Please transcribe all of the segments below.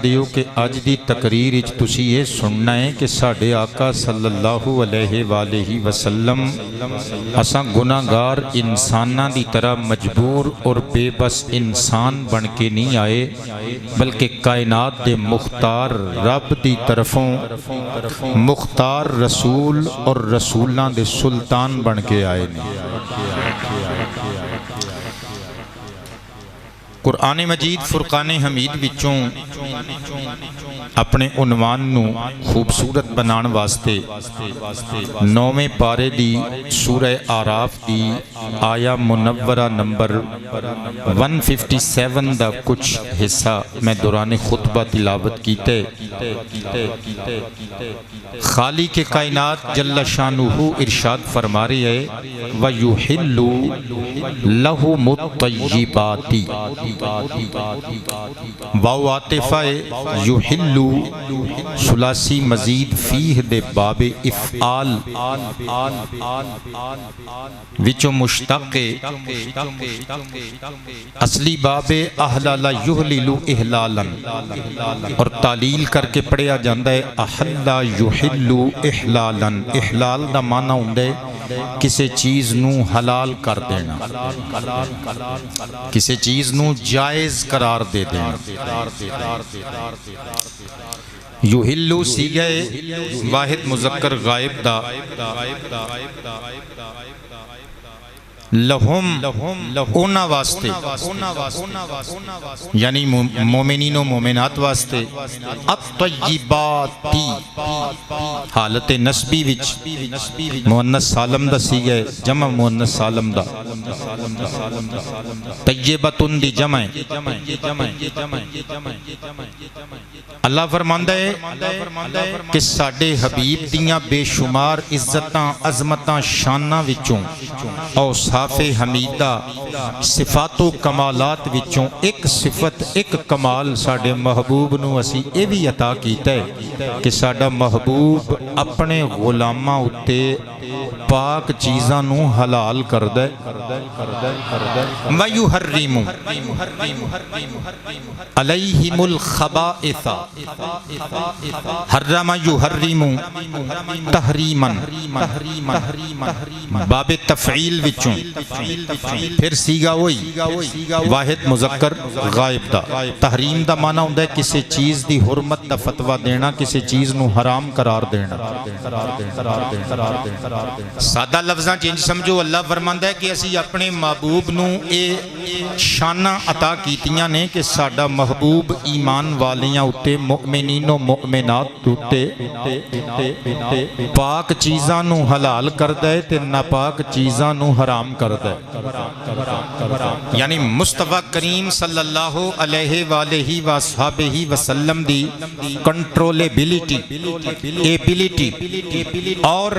دیو کہ اج دی تقریر وچ تسی یہ سننا ہے کہ ساڈے آقا صلی اللہ علیہ وآلہ وسلم اساں گناہگار انساناں دی طرح مجبور اور بے بس انسان بن کے نہیں آئے، بلکہ کائنات دے مختار رب دی طرفوں مختار رسول اور رسولاں دے سلطان بن کے آئے نے۔ قرآن مجید فرقان حمید وچوں اپنے عنوان نو خوبصورت بنان واسطے 9ویں پارے دی سورہ آراف دی آیا منورہ نمبر 157 دا کچھ حصہ میں دوران خطبہ تلاوت کیتے۔ خالق کائنات جل شانہ ارشاد فرما رہے ہے وَيُحِلُّ لَهُمُ الطَّيِّبَاتِ واو عاطفہ یحلو ثلاثی مزید فیہ دے باب افعال وچوں مشتق اصلی باب احلال یحلل احلالا اور تعلیل کر کے پڑھیا جاندہ ہے احلا یحلو احلالا۔ احلال دا معنی ہوندا ہے کسی چیز نو حلال کر دینا، کسی چیز نو جائز قرار دے دینا۔ یحلو سیغہ واحد مذکر غائب دا لہم اونا واسطے یعنی مومنین و مومنات واسطے الطیباتی حالت نسبی وچ مؤنث سالم دا سیغہ جمع مؤنث سالم دا طیبتن دی جمع اللہ فرماندہ ہے کہ ساڈے حبیب دیاں بے شمار عزتاں عظمتاں شاناں وچوں اوصاف حمیدہ صفات و کمالات وچوں ایک صفت ایک کمال ساڈے محبوب نو اسی اے بھی عطا کیتا ہے کہ ساڈا محبوب اپنے غلاماں اتے پاک چیزاں نو حلال کردہ وَيُحَرِّمُ عَلَيْهِمُ الْخَبَائِثَ حرم یحرم تحریما باب تفعیل وچوں پھر سیگا ہوئی واحد مذکر غائب دا۔ تحریم دا معنی ہوندا ہے کسی چیز دی حرمت دا فتویٰ دینا، کسی چیز نو حرام قرار دینا۔ سادہ لفظاں چینج سمجھو، اللہ فرماندا ہے کہ اسی اپنے محبوب نو اے شانہ عطا کیتیاں نے کہ ساڈا محبوب ایمان والیاں اتے مؤمنین و مؤمنات اتے پاک چیزاں نو حلال کردہ ہے تے ناپاک چیزاں نو حرام کردہ ہے۔ یعنی مصطفیٰ کریم صلی اللہ علیہ وآلہ وآلہ وسلم دی کنٹرولیبلٹی، ایبلٹی اور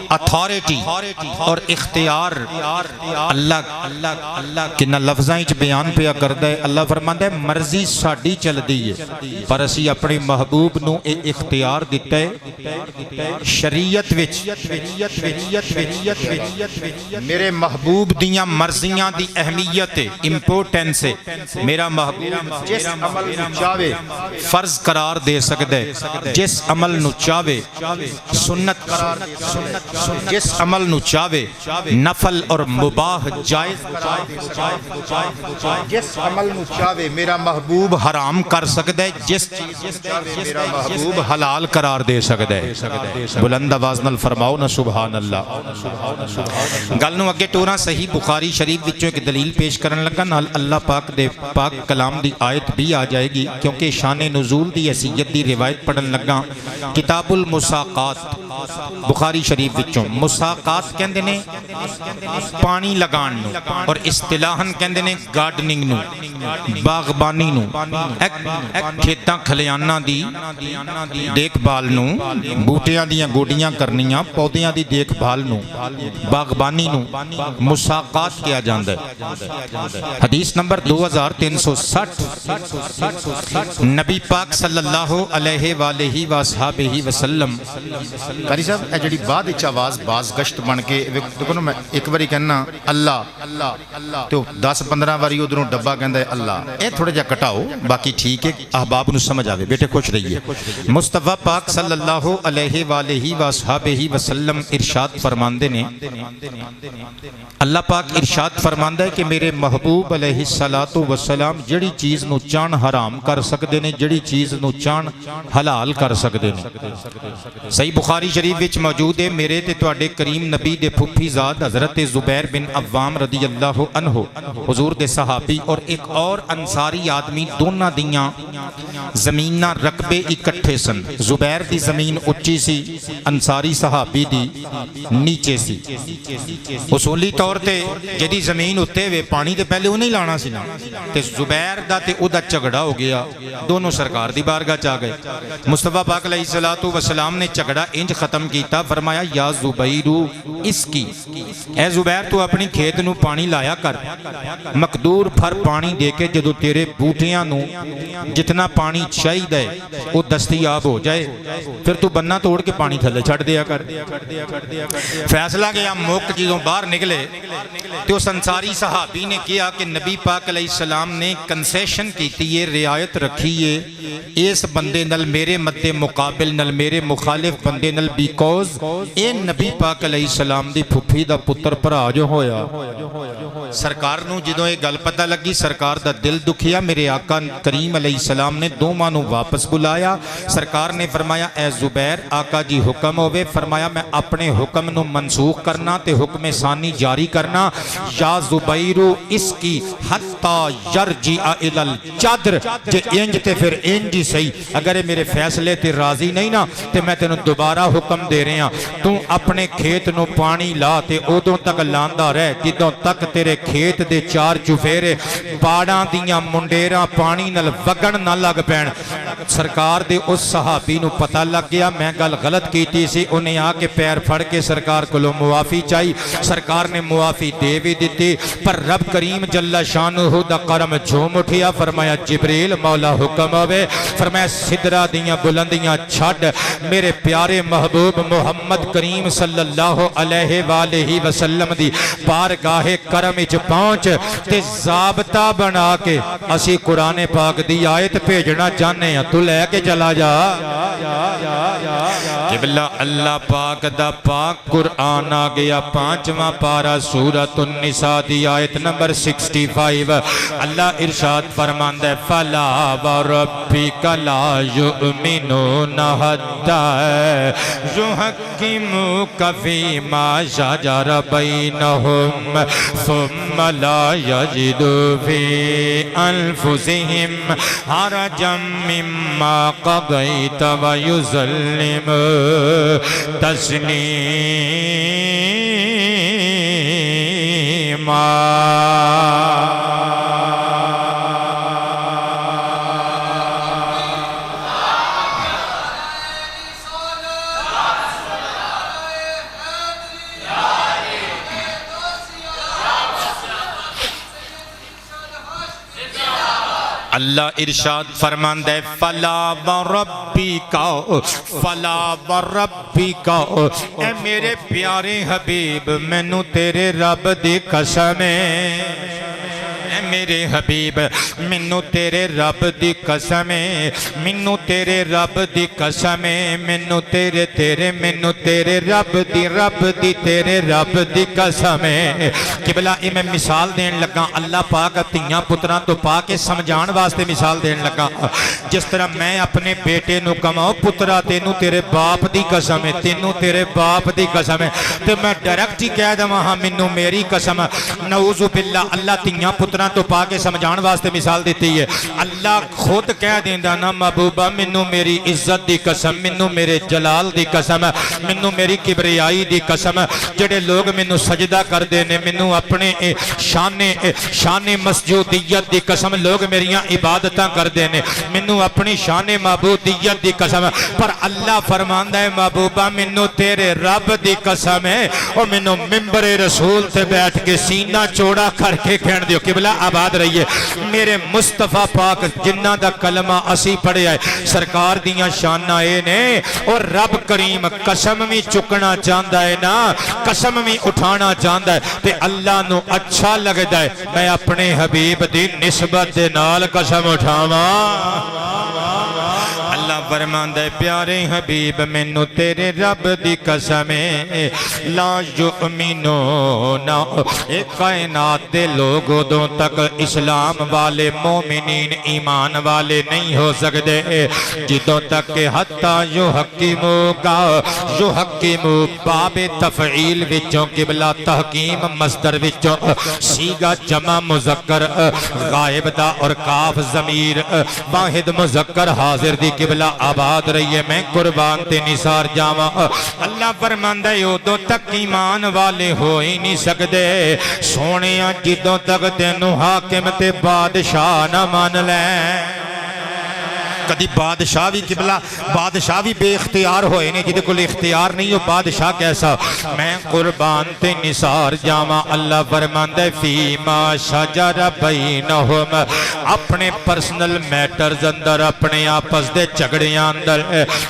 اتھارٹی اور اختیار اللہ کنہ لفظائیں چ بیان پیا کردہ ہے۔ اللہ فرماندہ ہے مرضی ساڈی چل دی ہے پر اسی اپنے محبوب نو اے اختیار دیتا ہے شریعت وچ میرے محبوب دیاں مرضیاں دی اہمیت ہے، امپورٹنس ہے۔ میرا محبوب جس عمل نو چاہے فرض قرار دے سکتا ہے، جس عمل نو چاہے سنت قرار دے سکتا ہے، جس عمل نو چاہے نفل اور مباح جائز قرار دے سکتا ہے، جس عمل نو چاہے میرا محبوب حرام کر سکتا ہے، جس چیز نو چاہے میرا محبوب حلال قرار دے سکتا ہے۔ بلند آواز نال فرماؤ نا سبحان اللہ۔ گل نو اگے ٹوراں صحیح بخاری شریف وچوں ایک دلیل پیش کرن لگا، نال اللہ پاک دے پاک کلام دی آیت بھی آ جائے گی کیونکہ شان نزول دی حیثیت دی روایت پڑھن لگا۔ کتاب المساقات بخاری شریف وچوں مساقات کہندے نے پانی لگان نو اور اصطلاحاً کہندے نے گارڈننگ نو، باغبانی نو، کھیتاں کھلیاناں دی دیکھ بھال نو، بوٹیاں دیاں گوڈیاں کرنیاں، پودیاں دی دیکھ بھال نو، باغبانی نو مساقات کیا جاندہ ہے۔ حدیث نمبر 2360 نبی پاک صلی اللہ علیہ وآلہ وآلہ وسلم قاری صاحب اے جڑی بعد وچ آواز باز گشت بن کے دیکھو نا، میں ایک باری کہنا اللہ تو 10-15 واری ادھروں ڈبا کہندا ہے اللہ، اے تھوڑا جا کٹاؤ، باقی ٹھیک ہے، احباب نو سمجھ آوے، بیٹے خوش رہیے۔ مصطفیٰ پاک صلی اللہ علیہ وآلہ وصحبہ وسلم ارشاد فرماندے نے، اللہ پاک ارشاد فرماندا ہے کہ میرے محبوب علیہ الصلوۃ والسلام جڑی چیز نو چان حرام کر سکدے نے، جڑی چیز نو چان حلال کر سکدے نے۔ صحیح بخاری شریف وچ موجود ہے، میرے تے تواڈے کریم نبی دے پھپھی زاد حضرت زبیر بن عوام رضی اللہ عنہ حضور دے صحابی اور ایک اور انصاری آدمی دونوں دیاں زمیناں رقبے اکٹھے سن۔ زبیر دی زمین اچھی سی، انصاری صحابی دی نیچے سی۔ اصولی طور تے جدی زمین اتے ہوئے پانی تے پہلے انہیں لانا سی نا، تے زبیر دا تے او دا جھگڑا ہو گیا، دونوں سرکار دی بارگاہ چاہ گئے۔ مصطفیٰ پاک علیہ السلام نے جھگڑا انج ختم کیتا، فرمایا یا زبیرو اس کی، اے زبیر تو اپنی کھیت نو پانی لایا کر، مقدور بھر پانی دے کے جدو تیرے بوٹیاں نو جتنا پانی چاہیے وہ دستیاب ہو جائے، پھر تو بننا توڑ کے پانی تھلے چھڑ دیا کر۔ فیصلہ گیا، موقع چیزوں باہر نکلے تو اس انصاری صحابی نے کیا کہ نبی پاک علیہ السلام نے کنسیشن کیتی ہے، رعایت رکھی ہے اس بندے نل میرے مد مقابل نل میرے مخالف بندے نل، بیکوز اے نبی پاک علیہ السلام دی پھپھی دا پتر بھرا جو ہویا۔ سرکار نو جدوں یہ گل پتہ لگی، سرکار دا دل دکھیا، میرے آقا کریم علیہ السلام نے دوواں نو واپس بلایا۔ سرکار نے فرمایا اے زبیر آقا جی حکم ہوئے، فرمایا میں اپنے حکم نو منسوخ کرنا تے حکم ثانی جاری کرنا، یا زبیرو اس کی حتی یرجع الی الجدر، جے انج تے پھر انج ہی صحیح، اگر میرے فیصلے تے راضی نہیں نا تے میں تینوں دوبارہ حکم دے رہے ہیں، تو اپنے کھیت نو پانی لا تے ادوں تک لاندا رہ جدوں تک تیرے کھیت دے چار چفیرے باڑاں دیاں منڈیراں پانی نال وگن نہ لگ پین۔ سرکار دے اس صحابی نو پتہ لگ گیا میں گل غلط کیتی سی، انہیں آ کے پیر پھڑ کے سرکار کولو معافی چاہی، سرکار نے معافی دے بھی دیتی، پر رب کریم جل شانہ دا کرم جھوم اٹھیا، فرمایا جبریل مولا حکم ہوئے، فرمایا سدرہ دیاں بلندیاں چھڑ میرے پیارے محبوب محمد کریم صلی اللہ علیہ وآلہ وسلم دی بارگاہ کرم اچ پہنچ تے ضابطہ بنا کے اسی قرآن پاک دی آیت بھیجنا چاہنے ہیں، تو لے کے چلا جا۔ قبلہ اللہ پاک دا پاک قرآن آ گیا، 5واں پارہ سورۃ النساء دی آیت نمبر 65۔ اللہ ارشاد فرماندہ ہے فَلَا وَرَبِّكَ لَا يُؤْمِنُونَ حَتَّى يُحَكِّمُوكَ فِيمَا شَجَرَ بَيْنَهُمْ ثُمَّ لَا يَجِدُوا فِي أَنفُسِهِمْ حَرَجًا مِّمَّا قَضَيْتَ وَيُسَلِّمُوا تَسْلِيمًا۔ اللہ ارشاد فرماندہ ہے فَلَا وَرَبِّكَ فَلَا وَرَبِّكَ، اے میرے پیارے حبیب مینوں تیرے رب دی قسم ہے، اے میرے حبیب مینوں تیرے رب دی قسم ہے، مینوں تیرے رب دی قسم ہے، مینوں تیرے مینوں تیرے رب دی تیرے رب دی قسم ہے۔ قبلہ میں مثال دین لگا، اللہ پاک تیاں پتراں تو پا کے سمجھان واسطے مثال دین لگا، جس طرح میں اپنے بیٹے نو کماؤ پترا تینوں تیرے باپ دی قسم ہے، تینوں تیرے باپ دی قسم ہے، تو میں ڈائریکٹ ہی کہہ دوں ہاں مینوں میری قسم، نعوذ باللہ اللہ تیاں پتراں تو پا کے سمجھان واسطے مثال دیتی ہے۔ اللہ خود کہہ دیندہ نا محبوبہ مینوں میری عزت دی قسم، مینوں میرے جلال دی قسم، مینوں میری کبریائی دی قسم، جڑے لوگ مینوں سجدہ کر دینے، مینوں اپنے شان مسجودیت دی قسم، لوگ میریاں عبادتاں کر دینے، مینوں اپنی شان معبودیت دی قسم، پر اللہ فرماندہ ہے محبوبہ مینوں تیرے رب دی قسم ہے، اور مینوں ممبر رسول تے بیٹھ کے سینہ چوڑا کر کے کہن دیو قبلہ آباد رہیے میرے مصطفیٰ پاک جنہ دا کلمہ اسی پڑھے آئے سرکار دیاں شانہ اے نے اور رب کریم قسم میں چکنا چاہتا ہے نا قسم میں اٹھانا چاہتا ہے تے اللہ نو اچھا لگتا ہے میں اپنے حبیب دی نسبت دے نال قسم اٹھاواں اللہ فرماندا ہے پیارے حبیب مینوں تیرے رب دی قسم لا یؤمنون اے کائنات دے لوگ ادوں تک اسلام والے مومنین ایمان والے نہیں ہو سکتے جدوں تک کہ حتی یحکمو باب تفعیل وچوں قبلہ تحکیم مصدر وچوں سیغہ جمع مذکر غائب دا اور کاف ضمیر واحد مذکر حاضر دی قبلہ آباد رہیے میں قربان تے نثار جاواں اللہ فرماندا ہے ادوں تک ایمان والے ہو ہی نہیں سکدے سونیاں جدوں تک تینوں حاکم تے بادشاہ نہ مان لیں کدی بادشاہ بھی قبلہ بادشاہ بھی بے اختیار ہوئے نے جدے کل اختیار نہیں ہو بادشاہ کیسا میں قربان تے نثار جاواں اللہ فرماندا ہے فیما شجر بینہم اپنے پرسنل میٹرز اندر اپنے آپس دے جھگڑیاں اندر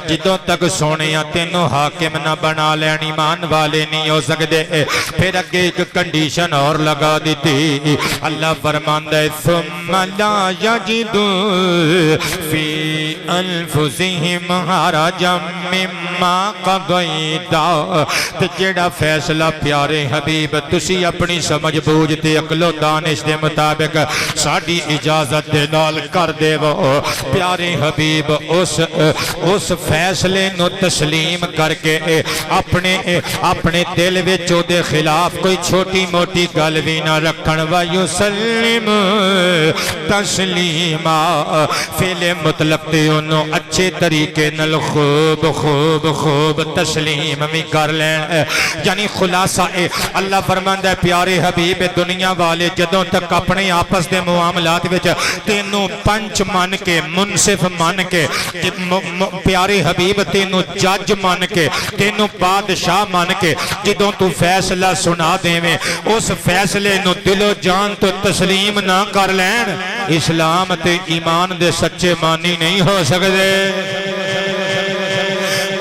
جدوں تک سونیاں تینوں حاکم نہ بنا لین ایمان والے نہیں ہو سکدے پھر اگے ایک کنڈیشن اور لگا دیتی اللہ فرماندا ہے ثم لا یجدوا فی انفسہم حرجا مما قضیتا تے جیڑا فیصلہ پیارے حبیب تسی اپنی سمجھ بوجھ تے عقل و دانش دے مطابق ساڈی اجازت دے نال کر دے وہ پیارے حبیب اس فیصلے نو تسلیم کر کے اپنے دل وچ او دے خلاف کوئی چھوٹی موٹی گل وی نہ رکھن ویسلم تسلیما فعل مطلق تے انہوں اچھے طریقے نل خوب تسلیم بھی کر لین یعنی خلاصہ اللہ فرماندا ہے پیارے حبیب دنیا والے جدوں تک اپنے آپس دے معاملات وچ تینوں پنچ مان کے منصف مان کے پیارے حبیب تینوں جج مان کے تینوں بادشاہ مان کے جدوں تو فیصلہ سنا دیویں اس فیصلے نو دل و جان تو تسلیم نہ کر لین اسلام تے ایمان دے سچے مانی نہیں ہو سکتے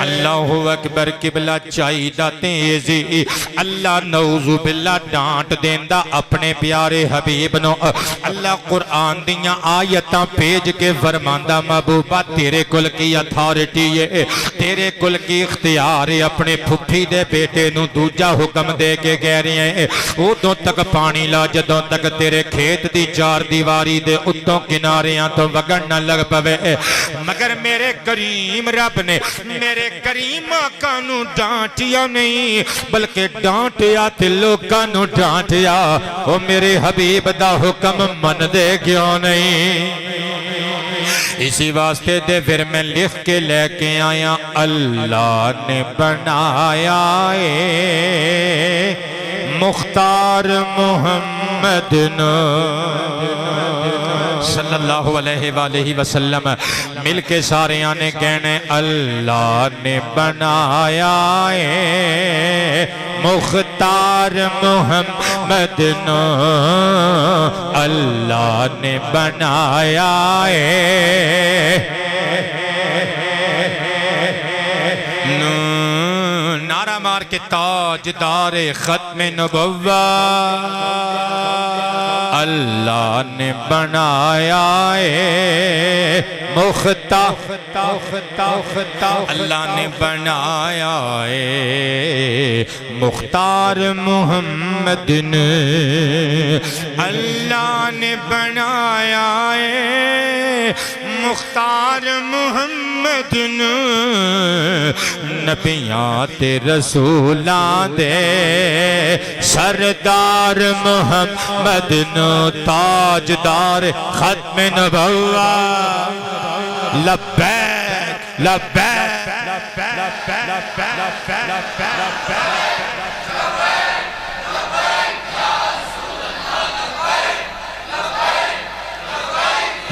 اللہ اکبر قبلہ چاہیدہ تیزی اللہ نعوذ باللہ ڈانٹ دیندہ اپنے پیارے حبیب نو اللہ قرآن دیاں آیتاں پیج کے فرماندہ محبوبہ تیرے کل کی اتھارٹی ہے تیرے کل کی اختیار ہے اپنے پھپھی دے بیٹے نو دوجہ حکم دے کے کہہ رہے ہیں ادوں تک پانی لا جدوں تک تیرے کھیت دی چار دیواری دے اتوں کناریاں تو وگڑنا لگ پوے مگر میرے کریم رب نے میرے کریم آقا نو ڈانٹیا نہیں بلکہ ڈانٹیا تے لوکاں نو ڈانٹیا او میرے حبیب دا حکم من دے کیوں نہیں اسی واسطے دے پھر میں لکھ کے لے کے آیا اللہ نے بنایا مختار محمد نو صلی اللہ علیہ وآلہ وسلم مل کے سارے آنے کہنے اللہ نے بنایا مختار محمد نو اللہ نے بنایا نعرہ مار کے تاجدار ختم نبوت اللہ نے بنایا مختار اللہ نے بنایا مختار محمد نے اللہ نے بنایا مختار محمد نے نبیات رسولان دے سردار محمد نو تاجدار ختم نبوت لبیک لبیک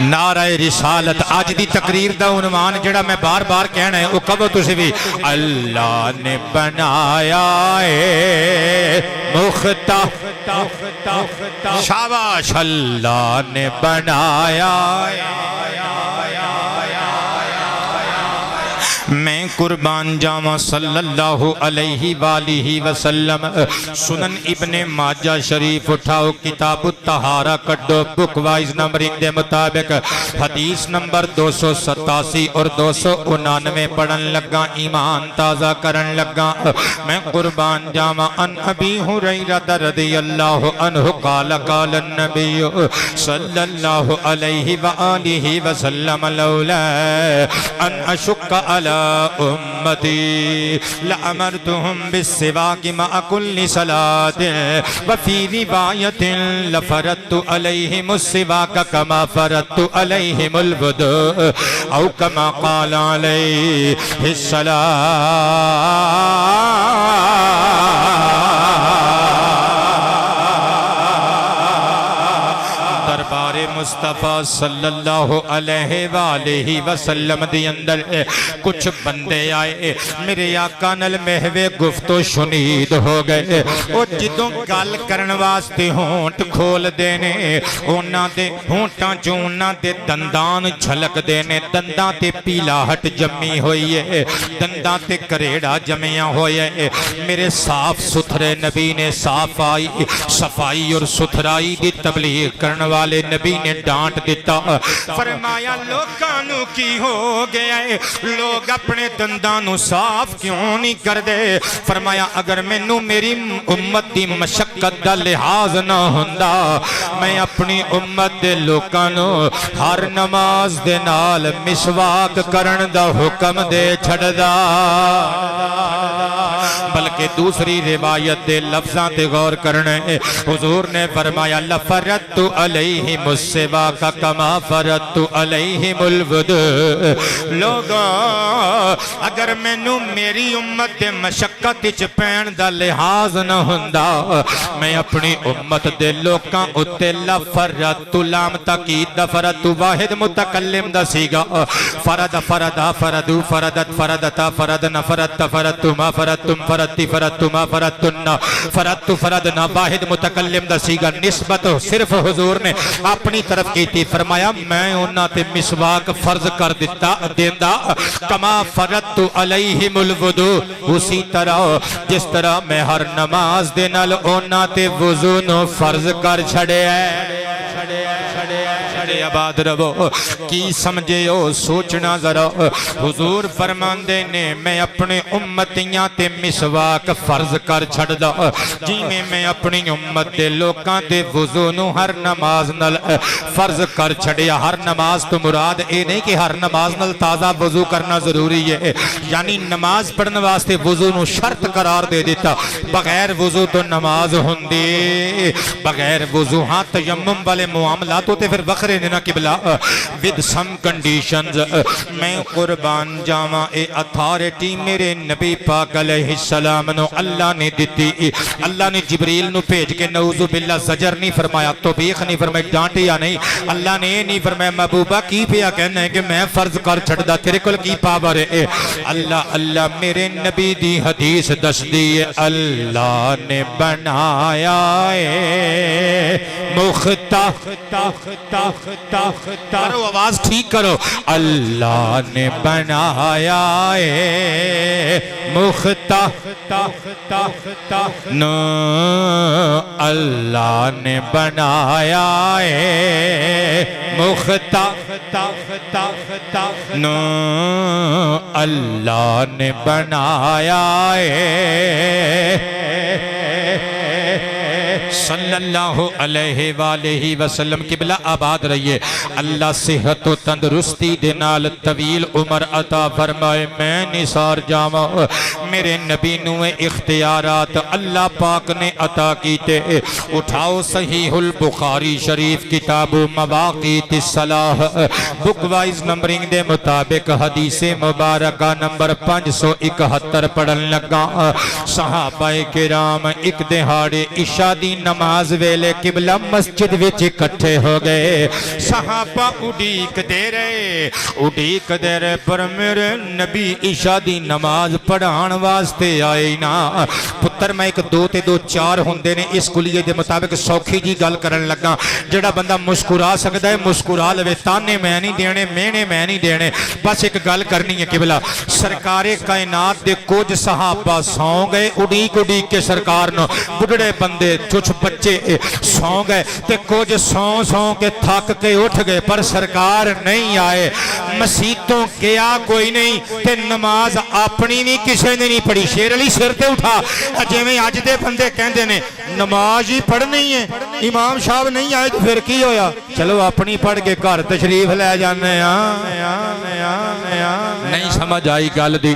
نعرہ رسالت اج دی تقریر دا عنوان جڑا میں بار بار کہنا ہے وہ کہو تسی بھی اللہ نے بنایا ہے مختار شاباش اللہ نے بنایا میں قربان جاواں صلی اللہ علیہ وآلہ وسلم سنن ابن ماجہ شریف اٹھاؤ کتاب الطہارہ کڈو بک وائز نمبرنگ دے مطابق حدیث نمبر 287 اور 299 پڑھن لگا ایمان تازہ کرن لگا میں قربان جاواں ان ابی ہریرہ رضی اللہ عنہ قال قال النبی صلی اللہ علیہ وآلہ وسلم لولا ان اشق علی امتی لامرتهم بالسواک مع كل صلاة وفي روایت لفرضت علیہم السواک کما فرضت علیہم الوضوء او کما قال علیہ الصلاة دربار مصطفیٰ صلی اللہ علیہ وآلہ وسلم دی اندر کچھ بندے آئے میرے آقا نال محوے گفتو شنید ہو گئے او جدوں گال کرن واسطے ہونٹ کھول دینے اونا دے ہونٹاں چونا دے دندان جھلک دینے دنداں تے پیلاہٹ جمی ہوئی ہے دنداں تے کریڑا جمیاں ہوئی ہے میرے صاف ستھرے نبی نے صفائی اور ستھرائی دی تبلیغ کرن والے نبی نے ڈانٹ دیتا فرمایا لوگانو کی ہو گیا ہے لوگ اپنے دندانو صاف کیوں نہیں کر دے فرمایا اگر مینوں میری امت دی مشقت دا لحاظ نہ ہوندا میں اپنی امت دے لوگانو ہر نماز دے نال مسواک کرن دا حکم دے چھڑدا بلکہ دوسری روایت دے لفظاں تے غور کرنے حضور نے فرمایا لفرضت علیہم السواک کما فرضت علیہم الوضوء لوگوں اگر مینوں میری امت دے مشقت وچ پین دا لحاظ نہ ہوندا میں اپنی امت دے لوکاں اُتے لفرضت لام تاکید دا فرض واحد متکلم دا سیگا فرد فردا فردو فردت فردتا فردنا فردت فردتما فردتم فردتی فردتما فردتن فردت فردنا واحد متکلم دا سیگا نسبت صرف حضور نے اپنی طرف کی تھی فرمایا میں انہاں تے مسواک فرض کر دیندہ کما فرضت علیہم الوضوء اسی طرح جس طرح میں ہر نماز دے نال انہاں تے وضو نو فرض کر چھڑے آباد رہو کی سمجھے ہو سوچنا ذرا حضور فرماندے نے میں اپنے امتیاں تے مسواک فرض کر چھڑ دا جی میں اپنی امت دے لوکاں تے وضو نو ہر نماز نل فرض کر چھڑیا ہر نماز تو مراد اے نہیں کہ ہر نماز نل تازہ وضو کرنا ضروری ہے یعنی نماز پڑھنے واسطے وضو نو شرط قرار دے دیتا بغیر وضو تو نماز ہوندی بغیر وضو ہاں تیمم والے معاملات ہوتے پھر وخرے دینا قبلہ with some conditions میں قربان جاواں اے اتھارٹی میرے نبی پاک علیہ السلام نو اللہ نے دیتی اللہ نے جبریل نو بھیج کے نعوذ باللہ زجر نہیں فرمایا توبیخ نہیں فرمایا ڈانٹیا نہیں اللہ نے نہیں فرمایا محبوبہ کی پیا کہنا ہے کہ میں فرض کر چھڑدا تیرے کل کی پاور ہے اللہ میرے نبی دی حدیث دس دی اللہ نے بنایا ہے مختار کرو آواز ٹھیک کرو اللہ نے بنایا ہے مختار نو اللہ نے بنایا ہے مختار نو اللہ نے بنایا ہے صلی اللہ علیہ وآلہ وسلم قبلہ آباد رہیے اللہ صحت و تندرستی دے نال طویل عمر عطا فرمائے میں نثار جاواں میرے نبی نو اختیارات اللہ پاک نے عطا کیتے اٹھاؤ صحیح البخاری شریف کتاب مواقیت الصلاۃ بک وائز نمبرنگ دے مطابق حدیث مبارکہ نمبر 571 پڑھن لگا صحابہ کرام ایک دہاڑے عشاء دی نماز نماز ویلے قبلہ مسجد وچ اکٹھے ہو گئے صحابہ اڈیک دے رہے پر میرے نبی عشاء دی نماز پڑھان واسطے آئے نا پتر میں ایک دو تے دو چار ہوندے نے اس کلیے دے مطابق سوکھی جی گل کرن لگا جڑا بندہ مسکرا سکتا ہے مسکرا لوے تانے میں نہیں دینے مینے میں نہیں دینے بس ایک گل کرنی ہے قبلہ سرکار کائنات دے کچھ صحابہ سو گئے اڈیک کے سرکار نو بڑھڑے بندے چچ بچے سو گئے تے کچھ سو کے تھک کے اٹھ گئے پر سرکار نہیں آئے مسیتوں گیا کوئی نہیں تے نماز اپنی بھی کسے نے نہیں پڑھی شیر علی سر تے اٹھا جویں اج دے بندے کہندے نے نماز ہی پڑھنی ہے امام صاحب نہیں آئے تو پھر کی ہویا چلو اپنی پڑھ کے گھر تشریف لے جانے نہیں سمجھ آئی گل دی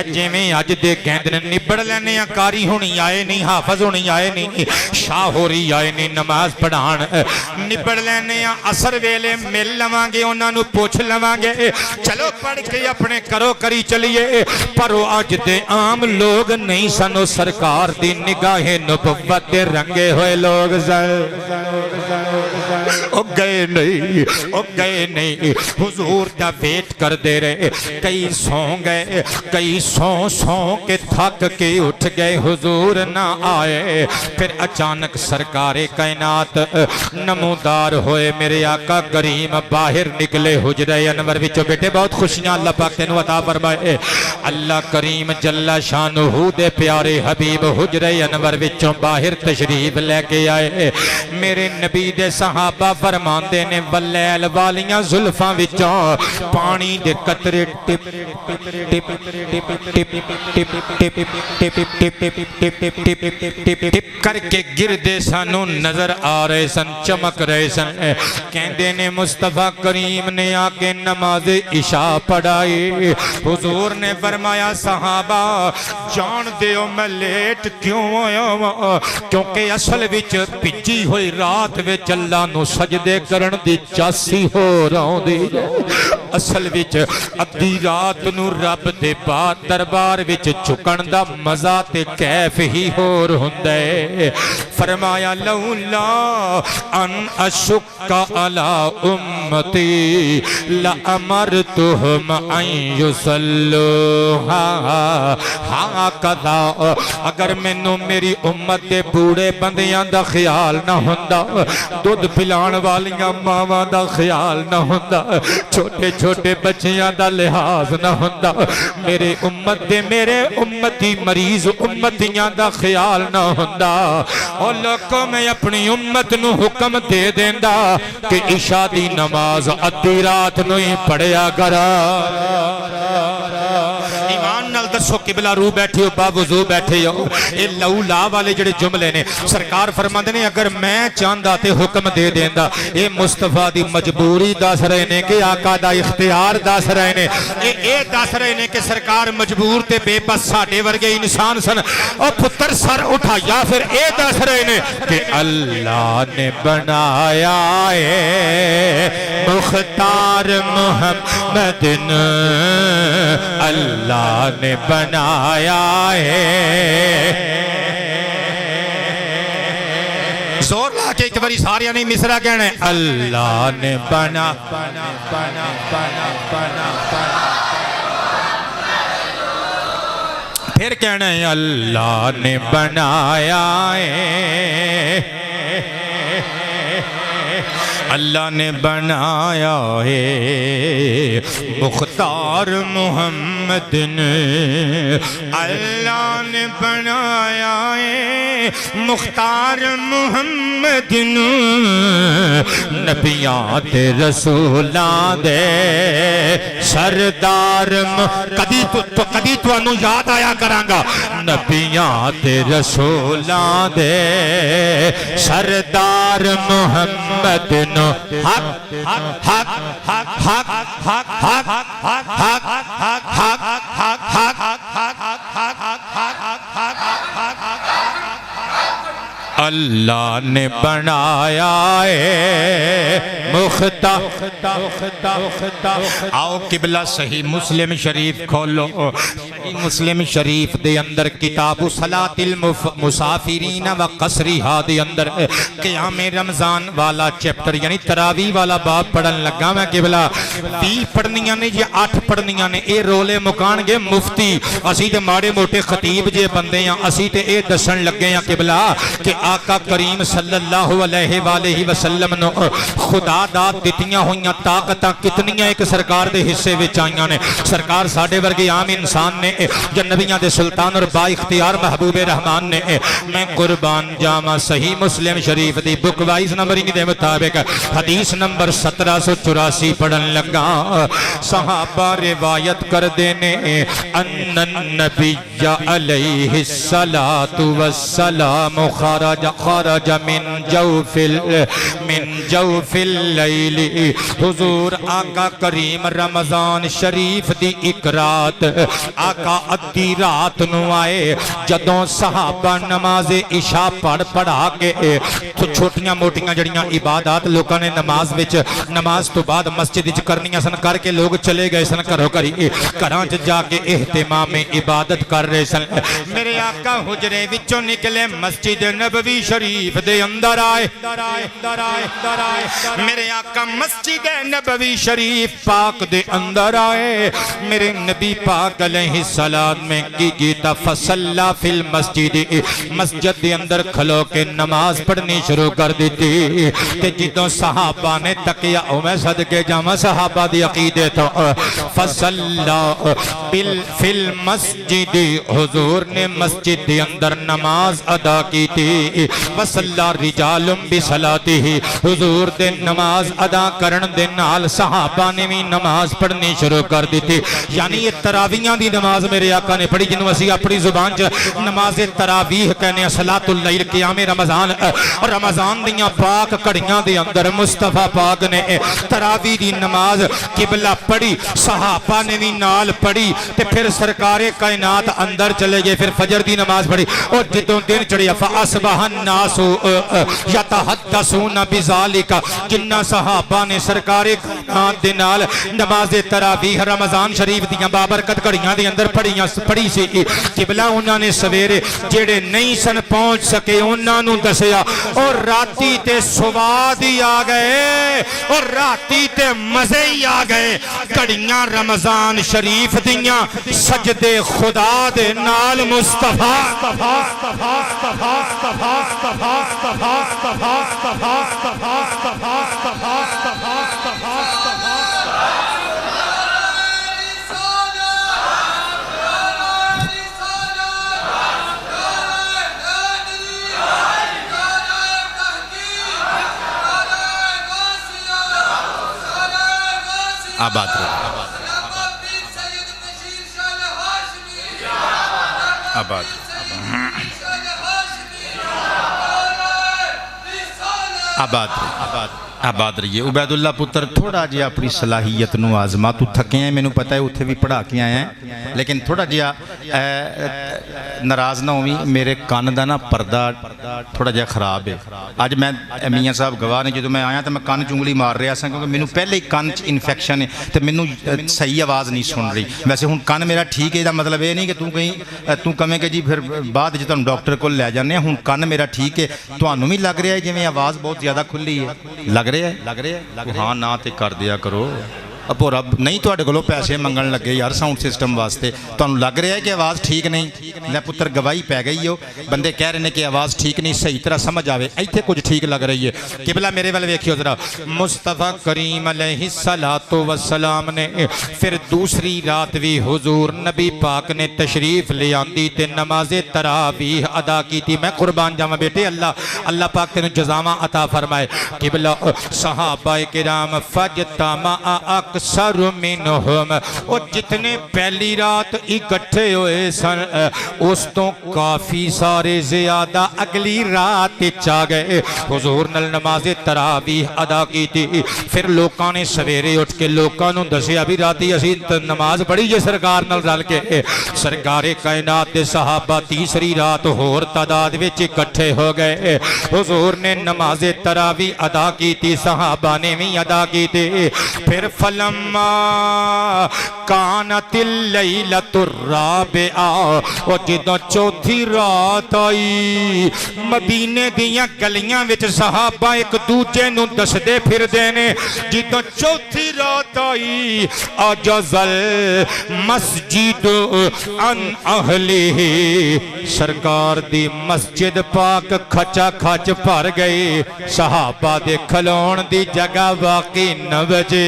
جویں اج دے کہندے نے نبڑ لینے کاری ہونی آئے نہیں حافظ ہونی آئے نہیں شاہ ہوری آئے نہیں نماز پڑھان نبڑ لینے اثر ویلے مل لواں گے انہاں نو پوچھ لواں گے چلو پڑھ کے اپنے کرو کری چلیے پر اج دے عام لوگ نہیں سنو سرکار دی نگاہ نبوت دے رنگے ہوئے لوگ گئے نہیں حضور دا ویٹ کر دے رہے کئی سو گئے کئی سو کے تھک کے اٹھ گئے حضور نہ آئے پھر اچانک سرکار کائنات نمودار ہوئے میرے آقا کریم باہر نکلے حجرہ انور وچوں بیٹے بہت خوشیاں اللہ پاک تینوں عطا فرمائے اللہ کریم جل شانہ دے پیارے حبیب حجرہ انور وچوں باہر تشریف لے کے آئے میرے نبی دے صحابہ فرماندے نے واللیل والیاں زلفاں وچوں پانی دے قطرے ٹپ ٹپ کر کے گردے سانوں نظر آ رہے سن چمک رہے سن کہندے نے مصطفیٰ کریم نے آکے نماز عشاء پڑھائی حضور نے فرمایا صحابہ جان دیو میں لیٹ کیوں آیا کیونکہ اصل وچ پچی ہوئی رات وچ اللہ نو سجدے کرن دی چاسی ہو رہوں دی اصل وچ ادھی رات نو رب دے بات دربار وچ چکن دا مزہ تے کیف ہی ہور ہوندے فرمایا لولا ان اشک علی امتی لامرتہم ان یصلوہا ہاکذا اگر مینوں میری امت دے بوڑھے بندیاں دا خیال نہ ہوندا دودھ پلان والیاں ماواں دا خیال نہ ہوندا چھوٹے چھوٹے بچیاں دا لحاظ نہ ہوندا میرے امت دے میرے امتی مریض امتیاں دا خیال نہ ہوندا اور لوگوں میں اپنی امت نو حکم دے دیندا کہ عشاء دی نماز ادھی رات نو ہی پڑھیا کرا ایمان نال دسو قبلہ رو بیٹھے ہو باوضو بیٹھے ہو اے لولا والے جڑے جملے نے سرکار فرماندے نے اگر میں چاہندا تے حکم دے دیندا اے مصطفیٰ دی مجبوری دس رہے نے کہ آقا دا اختیار دس رہے نے اے دس رہے نے کہ سرکار مجبور تے بے بس ساڈے ورگے انسان سن اور پتر سر اٹھا یا پھر اے دس رہے نے کہ اللہ نے بنایا ہے مختار محمد اللہ نے بنایا ہے زور لا کے ایک باری ساریاں نہیں مصرع کہنا ہے اللہ نے بنا پھر کہنا ہے اللہ نے بنایا ہے اللہ نے بنایا ہے مختار محمد نے اللہ نے بنایا ہے مختار محمد نے نبیاں تے رسولاں دے سردار کدی تو انو یاد آیا کرانگا نبیاں تے رسولاں دے سردار محمد نے حق حق حق حق حق حق حق حق حق حق اللہ نے بنایا ہے مختار آؤ قبلہ صحیح مسلم شریف کھولو، مسلم شریف دے اندر کتاب صلاۃ المسافرین و قصرھا دے اندر قیام رمضان والا چیپٹر یعنی تراویح والا باب پڑھن لگا میں قبلہ 20 پڑھنیاں نے یا 8 پڑھنیاں نے، اے رولے مکان گے مفتی، اسی تے ماڑے موٹے خطیب جے بندے ہیں، اسی تے اے دسن لگے ہیں قبلہ کہ آقا کریم صلی اللہ علیہ وآلہ وسلم نو خدا داد دتیاں ہوئیاں طاقتاں کتنیاں ایک سرکار دے حصے وچ آئیاں نے۔ سرکار ساڑے ورگے عام انسان نے جو نبیاں دے سلطان اور با اختیار محبوب رحمان نے، میں قربان جاما صحیح مسلم شریف دی بک وائز نمبرنگ دے مطابق حدیث نمبر 1784 پڑھن لگا۔ صحابہ روایت کر دینے ان النبی علیہ الصلاة والسلام خرج من جوف اللیل، حضور آقا کریم رمضان شریف دی ایک رات آقا ادھی رات نو آئے، جدوں صحابہ نماز عشاء پڑھا کے تو چھوٹیاں موٹیاں جڑیاں عبادات لوگوں نے نماز تو بعد مسجد وچ کرنیاں سن کر کے لوگ چلے گئے سن گھروں گھری گھراں چ جا کے اہتمام عبادت کر رہے سن۔ میرے آقا حجرے وچوں نکلے مسجد نبوی شریف دے اندر آئے، میرے آقا مسجد نبوی شریف پاک دے اندر آئے، میرے نبی پاک علیہ السلام میں کی گیتا فصلہ فی المسجد، مسجد دے اندر کھلو کے نماز پڑھنی شروع کر دیتی۔ تے جدوں صحابہ نے تکیا میں صدقے جاما صحابہ دی عقیدے تو فصلہ فی المسجد، حضور نے مسجد دے اندر نماز ادا کی تھی۔ وصلہ رجال بصلاتہ، حضور دے نماز ادا کرن دے نال صحابہ نے بھی نماز پڑھنی شروع کر دی تھی۔ یعنی یہ تراویحاں دی نماز میرے آقا نے پڑھی جنہوں اسی اپنی زبان چ نماز تراویح کہنے صلاۃ اللیل قیام رمضان، اور رمضان دیاں پاک کڑیاں دے اندر مصطفیٰ پاک نے تراویح دی نماز قبلہ پڑھی، صحابہ نے بھی نال پڑھی، تے پھر سرکار کائنات اندر چلے گئے، پھر فجر دی نماز پڑھی، اور جدوں دن چڑھیا فَأَصْبَحَ النَّاسُ يَتَحَدَّثُونَ بِذَلِكَ، جنہ صحابہ نے سرکار کائنات دے نال نماز تراویح رمضان شریف دیاں بابرکت گھڑیاں دے اندر پڑھی سی، قبلہ انہاں نے سویرے جیڑے نہیں سن پہنچ سکے انہاں نوں دسیا، اور راتی تے سواد ہی آ گئے، اور راتی تے مزے ہی آ گئے، گھڑیاں رمضان شریف دیاں سجدے خدا دے نال مصطفیٰ آباد آباد آباد رہیے۔ عبید اللہ پتر تھوڑا جہا اپنی صلاحیت نو آزما، تو تھکے ہیں مینوں پتہ ہے اتھے بھی پڑھا کے آئے ہیں، لیکن تھوڑا جہا ناراض نہ ہوئی، میرے کان دا نا پردہ تھوڑا جہا خراب ہے۔ اج میں میاں صاحب گواہ نے جدوں میں آیا تو میں کان چنگلی مار رہا سا کیونکہ مینوں پہلے ہی کان چ انفیکشن ہے تو مینوں صحیح آواز نہیں سن رہی۔ ویسے ہن کان میرا ٹھیک ہے، دا مطلب یہ نہیں کہ تو کہیں تو کہیں کہ جی پھر بعد جے تانوں ڈاکٹر کول لے جانے ہن کان میرا ٹھیک ہے، تانوں بھی لگ رہا ہے جویں آواز بہت زیادہ کھلی ہے، لگ رہا ہے ہاں نہ تے کر دیا کرو۔ ابو رب نہیں تو کو پیسے منگن لگے یار ساؤنڈ سسٹم واسطے، تو لگ رہا ہے کہ آواز ٹھیک نہیں، لے پتر گواہی پی گئی ہو، بندے کہہ رہے ہیں کہ آواز ٹھیک نہیں، صحیح طرح سمجھ آوے ایتھے کچھ ٹھیک لگ رہی ہے۔ قبلہ میرے والے ویکھیو ذرا، مصطفیٰ کریم علیہ السلام نے پھر دوسری رات بھی حضور نبی پاک نے تشریف لے آندی تے نماز تراویح ادا کی تھی۔ میں قربان جاواں بیٹے، اللہ پاک تینوں جزاواں عطا فرمائے۔ قبلہ صحابہ کرام فاجتمع اکثر منہم، اور جتنے پہلی رات اکٹھے ہوئے سن اس تو کافی سارے زیادہ اگلی رات چاہ گئے۔ حضور نل نماز تراویح ادا کی تھی، پھر لوکاں نے سویرے اٹھ کے لوکاں نوں دسیا بھی راتی اسی نماز پڑھی جے سرکار نال رل کے سرکار کائنات دے صحابہ تیسری رات ہور تعداد وچ اکٹھے ہو گئے حضور نے نماز تراویح ادا کی تھی صحابہ نے بھی ادا کی تھی پھر فلما کانت اللیلۃ الرابعہ او جدوں چوتھی رات آئی مدینے دیاں گلیاں وچ صحابہ ایک دوجے نوں دسدے پھردے نے جدوں چوتھی رات آئی عجز المسجد عن اہلہ سرکار دی مسجد پاک کھچا کھچ بھر گئی صحابہ دے کھلون دی جگہ باقی نہ بچے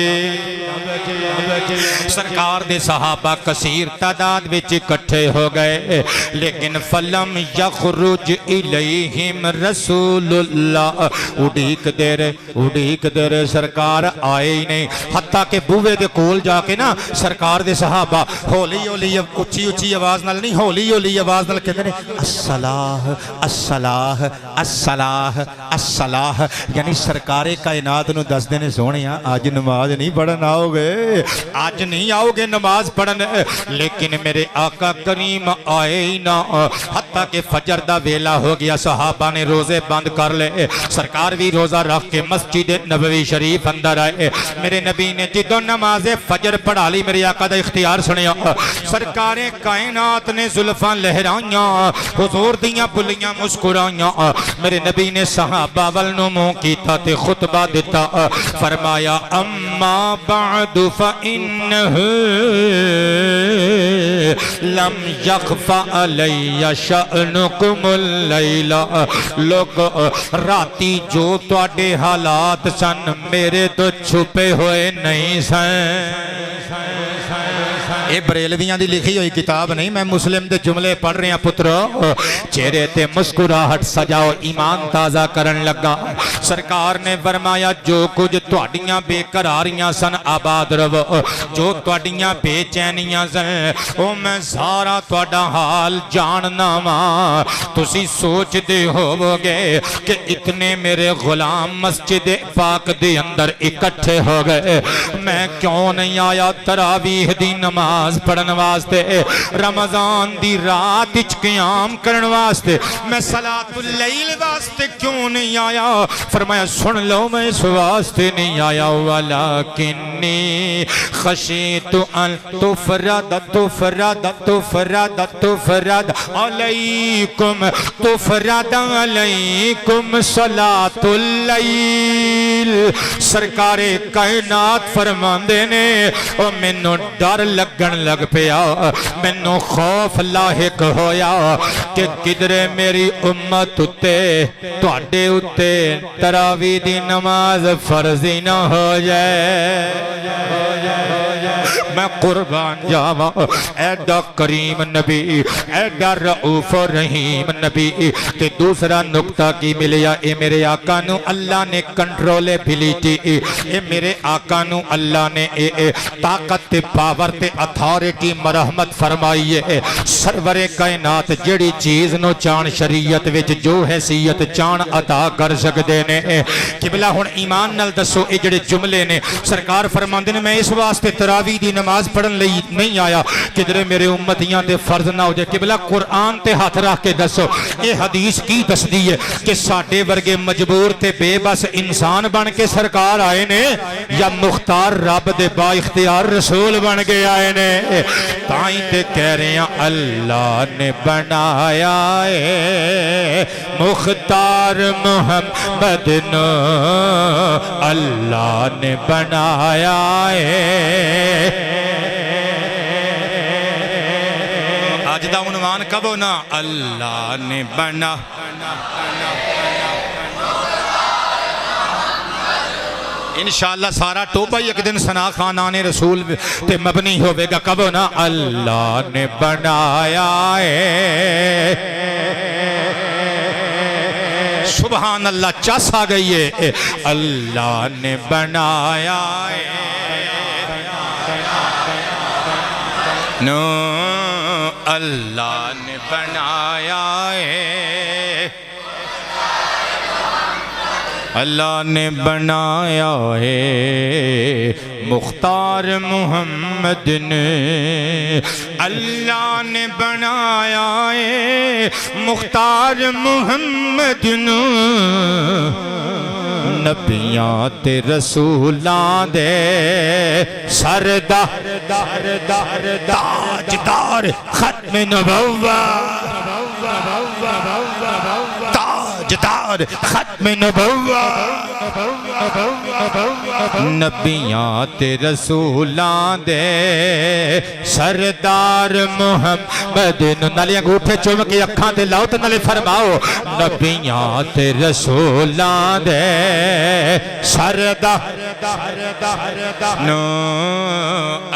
سرکار دے صحابہ کثیر تعداد وچ اکٹھے ہو گئے لیکن فلم یخرج الیہم رسول اللہ اڈیک دیر سرکار آئے ہی نہیں حتیٰ کہ بوے دے کول جا کے نا سرکار دے صحابہ ہولی ہولی اچھی اچھی آواز نال نہیں ہولی ہولی آواز نال کہتے ہیں الصلاح الصلاح الصلاح الصلاح یعنی سرکار کائنات نو دس دینے سونے آج نماز نہیں پڑھن آؤ گے آج نہیں آؤ گے نماز پڑھن لیکن میرے آقا کریم آئے ہی نہ حتیٰ کہ فجر دا ویلا ہو گیا صحابہ نے روزے بند کر لے سرکار بھی روزہ رکھ کے مسجد نبوی شریف اندر آئے میرے نبی نے جدو نماز فجر پڑھا لی میرے آقا دا اختیار سنیا سرکار کائنات نے زلفاں لہرائیاں حضور دیاں بلیاں مسکرائیاں میرے نبی نے صحابہ والنو منہ کیتا تے خطبہ دیتا فرمایا اما بعد فإنہ لم یخف علی شأنکم اللیلہ لوگ راتی جو تواڈے حالات سن میرے تو چھپے ہوئے نہیں سن اے بریلویاں دی لکھی ہوئی کتاب نہیں میں مسلم دے جملے پڑھ رہے ہیں پترو چہرے تے مسکراہٹ سجاؤ ایمان تازہ کرن لگا سرکار نے فرمایا جو کچھ تواڈیاں بے قراریاں سن آباد رو جو تواڈیاں بے چینیاں سن او میں سارا تواڈا حال جاننا واں تسی سوچ دے ہو گے کہ اتنے میرے غلام مسجد پاک دے اندر اکٹھے ہو گئے میں کیوں نہیں آیا تراویح دی نماز پڑھن واسطے رمضان دی رات وچ قیام کرن واسطے میں صلاۃ اللیل واسطے کیوں نہیں آیا فرمایا سن لو میں اس واسطے نہیں آیا ولکنی خشیت ان تفرد علیکم صلاۃ اللیل سرکار کائنات فرماندے نے او مینوں ڈر لگن لگ پیا مینوں خوف لاحق ہویا کہ کدرے میری امت اتے تواڈے اتے تراویح دی نماز فرضی نہ ہو جائے میں قربان جاواں ایڈا کریم نبی ایڈا رؤوف رحیم نبی تے دوسرا نقطہ کی ملیا اے میرے آقا نو اللہ نے کنٹرولبلٹی اے میرے آقا نو اللہ نے طاقت تے پاور تے اتھارٹی مرحمت فرمائی ہے سرور کائنات جڑی چیز نو چان شریعت وچ جو حیثیت چان عطا کر سکدے نے قبلہ ہن ایمان نال دسو اے جڑے جملے نے سرکار فرماندے نے میں اس واسطے تراویح دی نماز پڑھن لئی نہیں آیا کدھر میرے امتیاں تے فرض نہ ہو جائے قبلہ قرآن تے ہاتھ رکھ کے دسو اے حدیث کی دسدی ہے کہ ساڈے ورگے مجبور تے بے بس انسان بن کے سرکار آئے نے یا مختار رب دے با اختیار رسول بن کے آئے نے تائیں تے کہہ رہے ہیں اللہ نے بنایا ہے مختار محمد نو اللہ نے بنایا ہے آج دا عنوان کب ہونا اللہ نے بنا انشاءاللہ سارا ٹوپا ایک دن ثنا خانان رسول تے مبنی ہوئے گا کب ہونا اللہ نے بنایا ہے سبحان اللہ چاس آ گئی ہے اللہ نے بنایا ہے نو اللہ نے بنایا ہے اللہ نے بنایا ہے مختار محمد نے اللہ نے بنایا ہے مختار محمد نے نبیاں تے رسولاں دے سردار تاجدار ختم نبوت تاجدار ختم نبوت نبیاں تے رسولاں دے سردار محمد نالے انگوٹھے چوم کے اکھاں تے لاؤ تے نالے فرماؤ نبیاں تے رسولاں دے سردار نو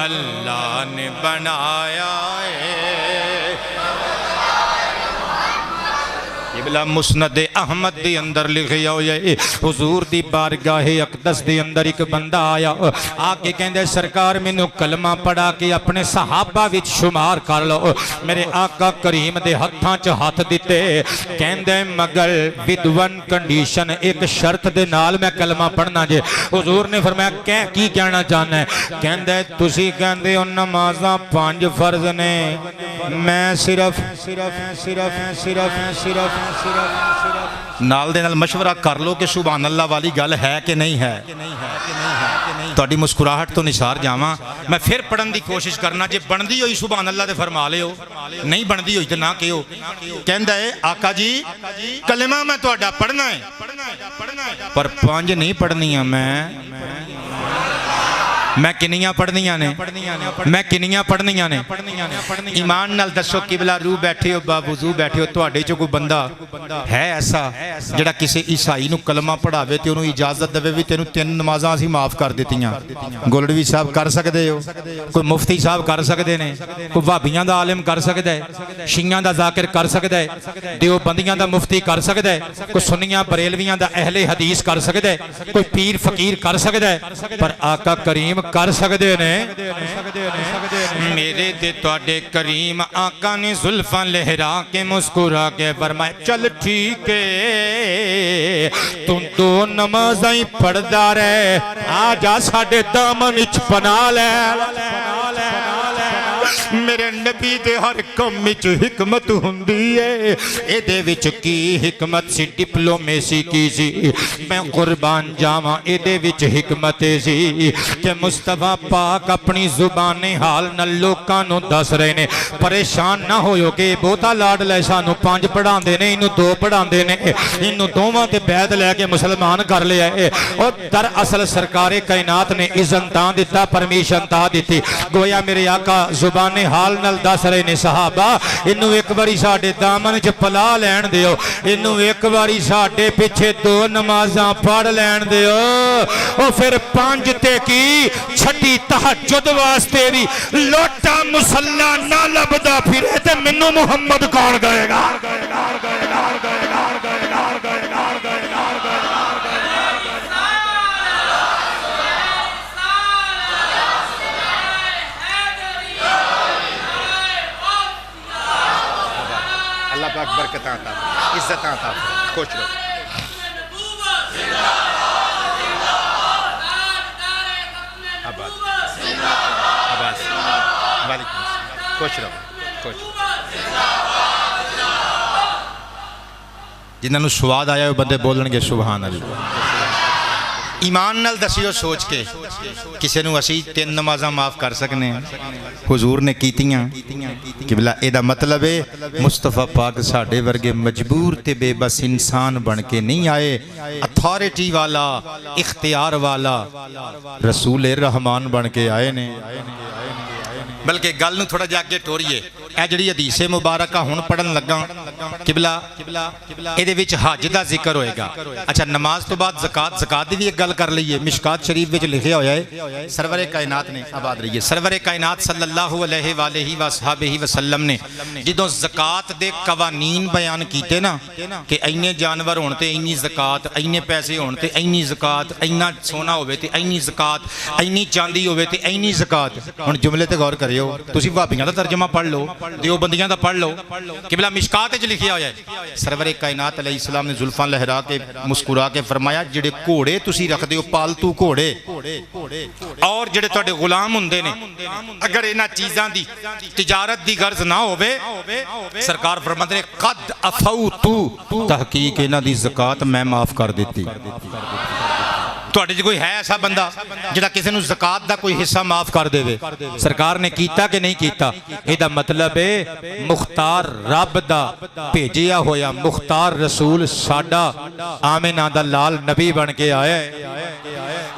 اللہ نے بنایا بلا مسند احمد دی اندر لکھیا ہویا ہے حضور دی بارگاہ اقدس دی اندر ایک بندہ آیا آکے کہندے سرکار میں نو کلمہ پڑھا کے اپنے صحابہ وچ شمار کر لو میرے آقا کریم دے ہتھاں چ ہاتھ دیتے کہندے مگر ود ون کنڈیشن ایک شرط دے نال میں کلمہ پڑھنا جے حضور نے فرمایا کی کہنا چاہنا ہے کہندے تسی کہندے ہو نمازاں 5 فرض نے میں صرف نال دے نال مشورہ کر لو کہ سبحان اللہ والی گل ہے کہ نہیں ہے تہاڈی مسکراہٹ تو نثار جاواں میں پھر پڑھن دی کوشش کرنا جے بندی ہوئی سبحان اللہ تے فرما لے ہو نہیں بندی ہوئی تے نہ کہو کہندا ہے آقا جی کلمہ میں تہاڈا پڑھنا ہے پر 5 نہیں پڑھنیاں میں کنیاں پڑھنیاں نے میں کنیاں پڑھنیاں نے ایمان نال دسو قبلہ روح بیٹھے ہو باوضو بیٹھے ہو تواڈے چوں کوئی بندہ ہے ایسا جڑا کسی عیسائی نو کلمہ پڑھاوے تے انہوں اجازت دے وی تینوں 3 نمازاں اسی معاف کر دتیاں گولڑوی صاحب کر سکدے ہو کوئی مفتی صاحب کر سکدے نے کوئی وہابیاں دا عالم کر سکدا ہے شیعیاں دا ذاکر کر سکدا ہے دیوبندیاں دا مفتی کر سکدا ہے کوئی سنیاں بریلویاں دا اہل حدیث کر سکدا ہے کوئی پیر فقیر کر سکدا ہے پر آقا کریم کر سکدے نے میرے تے تواڈے کریم آقا نے زلفاں لہرا کے مسکرا کے فرمایا چل ٹھیک ہے تو 2 نمازاں ہی پڑھدا رہے آ جا ساڈے دامن وچ پناہ لے میرے نبی دے ہر کم وچ حکمت ہوندی ہے اے دے وچ کی حکمت سی ڈپلومیسی کی سی میں قربان جاواں اے دے وچ حکمت سی کہ مصطفیٰ پاک اپنی زبان حال نال لوکاں نو دس رہے نے پریشان نہ ہوئو کہ بہتا لاڈ لے سانو 5 پڑھاندے نے اینو 2 پڑھاندے نے اینو دوواں تے بیعت لے کے مسلمان کر لیا ہے اور در اصل سرکار کائنات نے اذن تاں دیتا پرمیشن تاں دیتی گویا میرے آقا زبان حال نال دس رہے نے صحابہ انہوں ایک باری ساڑھے دامن چ پلا لین دیو انہوں ایک باری ساڑھے پیچھے 2 نمازاں پڑھ لین دیو اور پھر 5 تے کی چھٹی تہجد واسطے بھی لوٹا مسلح نہ لبدا پھرے تے منو محمد کون گئے گا پاک برکتاں عطا فرمائے عزتاں عطا فرمائے خوش رہو آباد وعلیکم السلام خوش رہو جنہاں نو سواد آیا وہ بندے بولن گے سبحان اللہ ایمان نال دسیو سوچ کے کسے نو اسی 3 نمازاں معاف کر سکنے حضور نے کیتیاں قبلہ ایدہ مطلب ہے مصطفیٰ پاک ساڑھے ورگے مجبور تے بے بس انسان بن کے نہیں آئے اتھارٹی والا اختیار والا رسول رحمان بن کے آئے نے بلکہ گل نو تھوڑا جا کے ٹوریے اے جڑی حدیث مبارکہ ہن پڑھن لگا قبلہ ایدے وچ حج دا ذکر ہوئے گا اچھا نماز تو بعد زکات دی بھی ایک گل کر لئیے مشکات شریف وچ لکھیا ہویا ہے سرور کائنات نے آباد رہیے سرور کائنات صلی اللہ علیہ وآلہ وصحبہ وسلم نے جدوں زکات دے قوانین بیان کیتے نا کہ اینے جانور ہونتے اینی زکات اینے پیسے ہونتے اینی زکات اینا سونا ہوئے تے اینی زکات اینی چاندی ہوئے تے اینی زکات ہن جملے تے غور کریو تسی وہابیاں دا ترجمہ پڑھ لو دیوبندیاں دا پڑھ لو قبلہ مشکات لکھیا ہوا ہے سرور کائنات علیہ السلام نے زلفاں لہرا کے مسکرا کے فرمایا جڑے گھوڑے تسی رکھ دیو پالتو گھوڑے اور جڑے تواڈے غلام ہوندے نے اگر انہاں چیزاں دی تجارت دی غرض نہ ہوے سرکار فرماندے نے قد افوتو تحقیق انہاں دی زکات میں معاف کر دیتی تو کوئی ہے ایسا بندہ جڑا کسی نو زکات دا کوئی حصہ معاف کر دے وے سرکار نے کیتا کہ نہیں کیتا اے دا مطلب ہے مختار رب دا بھیجیا ہویا مختار رسول ساڈا آمنہ دا لال نبی بن کے آیا ہے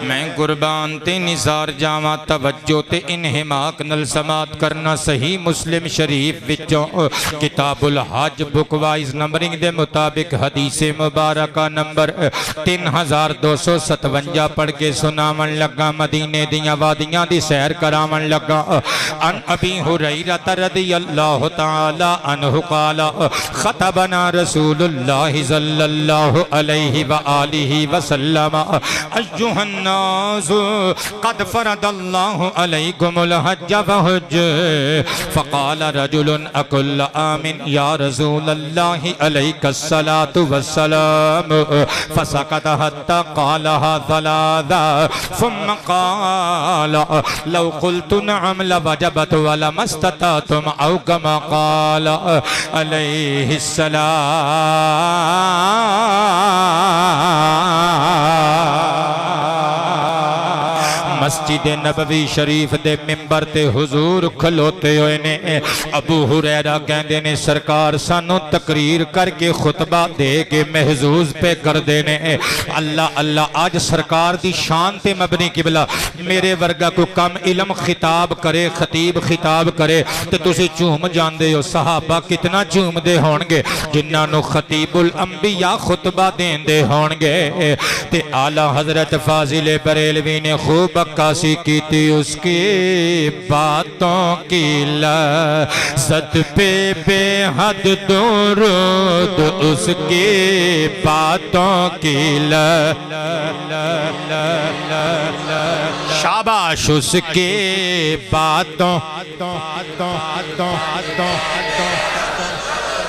میں قربان تے نثار جاواں توجہ تے انہماک نل سماعت کرنا صحیح مسلم شریف وچوں کتاب الحج بک وائز نمبرنگ دے مطابق حدیث مبارکہ نمبر 3257 پڑھ کے سناون لگا مدینے دیاں وادیاں دی سیر کراون لگا ان ابی ہریرہ رضی اللہ تعالی عنہ قال خطبنا رسول اللہ صلی اللہ علیہ وآلہ وسلم ایہا الناس قد فرض اللہ علیکم الحج فحج فقال رجل اکل آمن یا رسول اللہ علیک الصلاة والسلام فسکت حتی قالها ثلاثا ثم قال لو قلت نعم لوجبت ولما استطعتم او كما قال علیہ السلام مسجد نبوی شریف دے ممبر تے حضور کھلوتے ہوئے نے ابو ہریرہ کہندے نے سرکار سانو تقریر کر کے خطبہ دے کے محظوظ پہ کر دینے اللہ اللہ آج سرکار دی شان تے مبنی قبلہ میرے ورگا کو کم علم خطاب کرے خطیب خطاب کرے تے تسی چوم جان دے ہو صحابہ کتنا چوم دے ہونگے جنہاں نو خطیب الانبیاء خطبہ دین دے ہونگے تے اعلیٰ حضرت فاضل بریلوی نے خوب عکاسی کی تھی اس کی باتوں کی لذت پہ بے حد درود اس کی باتوں کی شاباش اس کی باتوں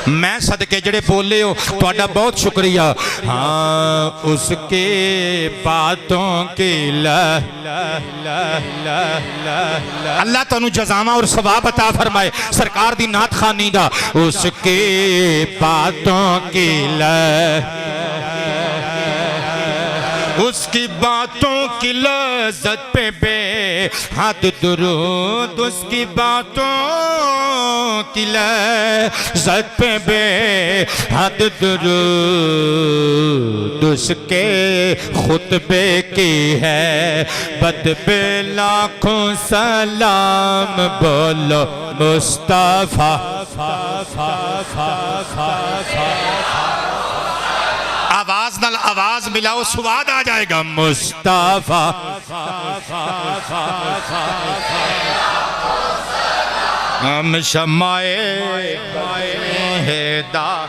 میں صدقے جڑے بولے ہو تواڈا بہت شکریہ ہاں اس کے باتوں کی اللہ تانوں جزاواں اور ثواب عطا فرمائے سرکار دی نعت خوانی دا اس کے باتوں کی اس کی باتوں کی لذت پہ بے حد درود اس کی باتوں کی لذت پہ بے حد درود اس کے خطبے کی ہے بد پہ لاکھوں سلام بولو مصطفیٰ آواز نال آواز ملاؤ سواد آ جائے گا مصطفیٰ ہم شمائے ہدا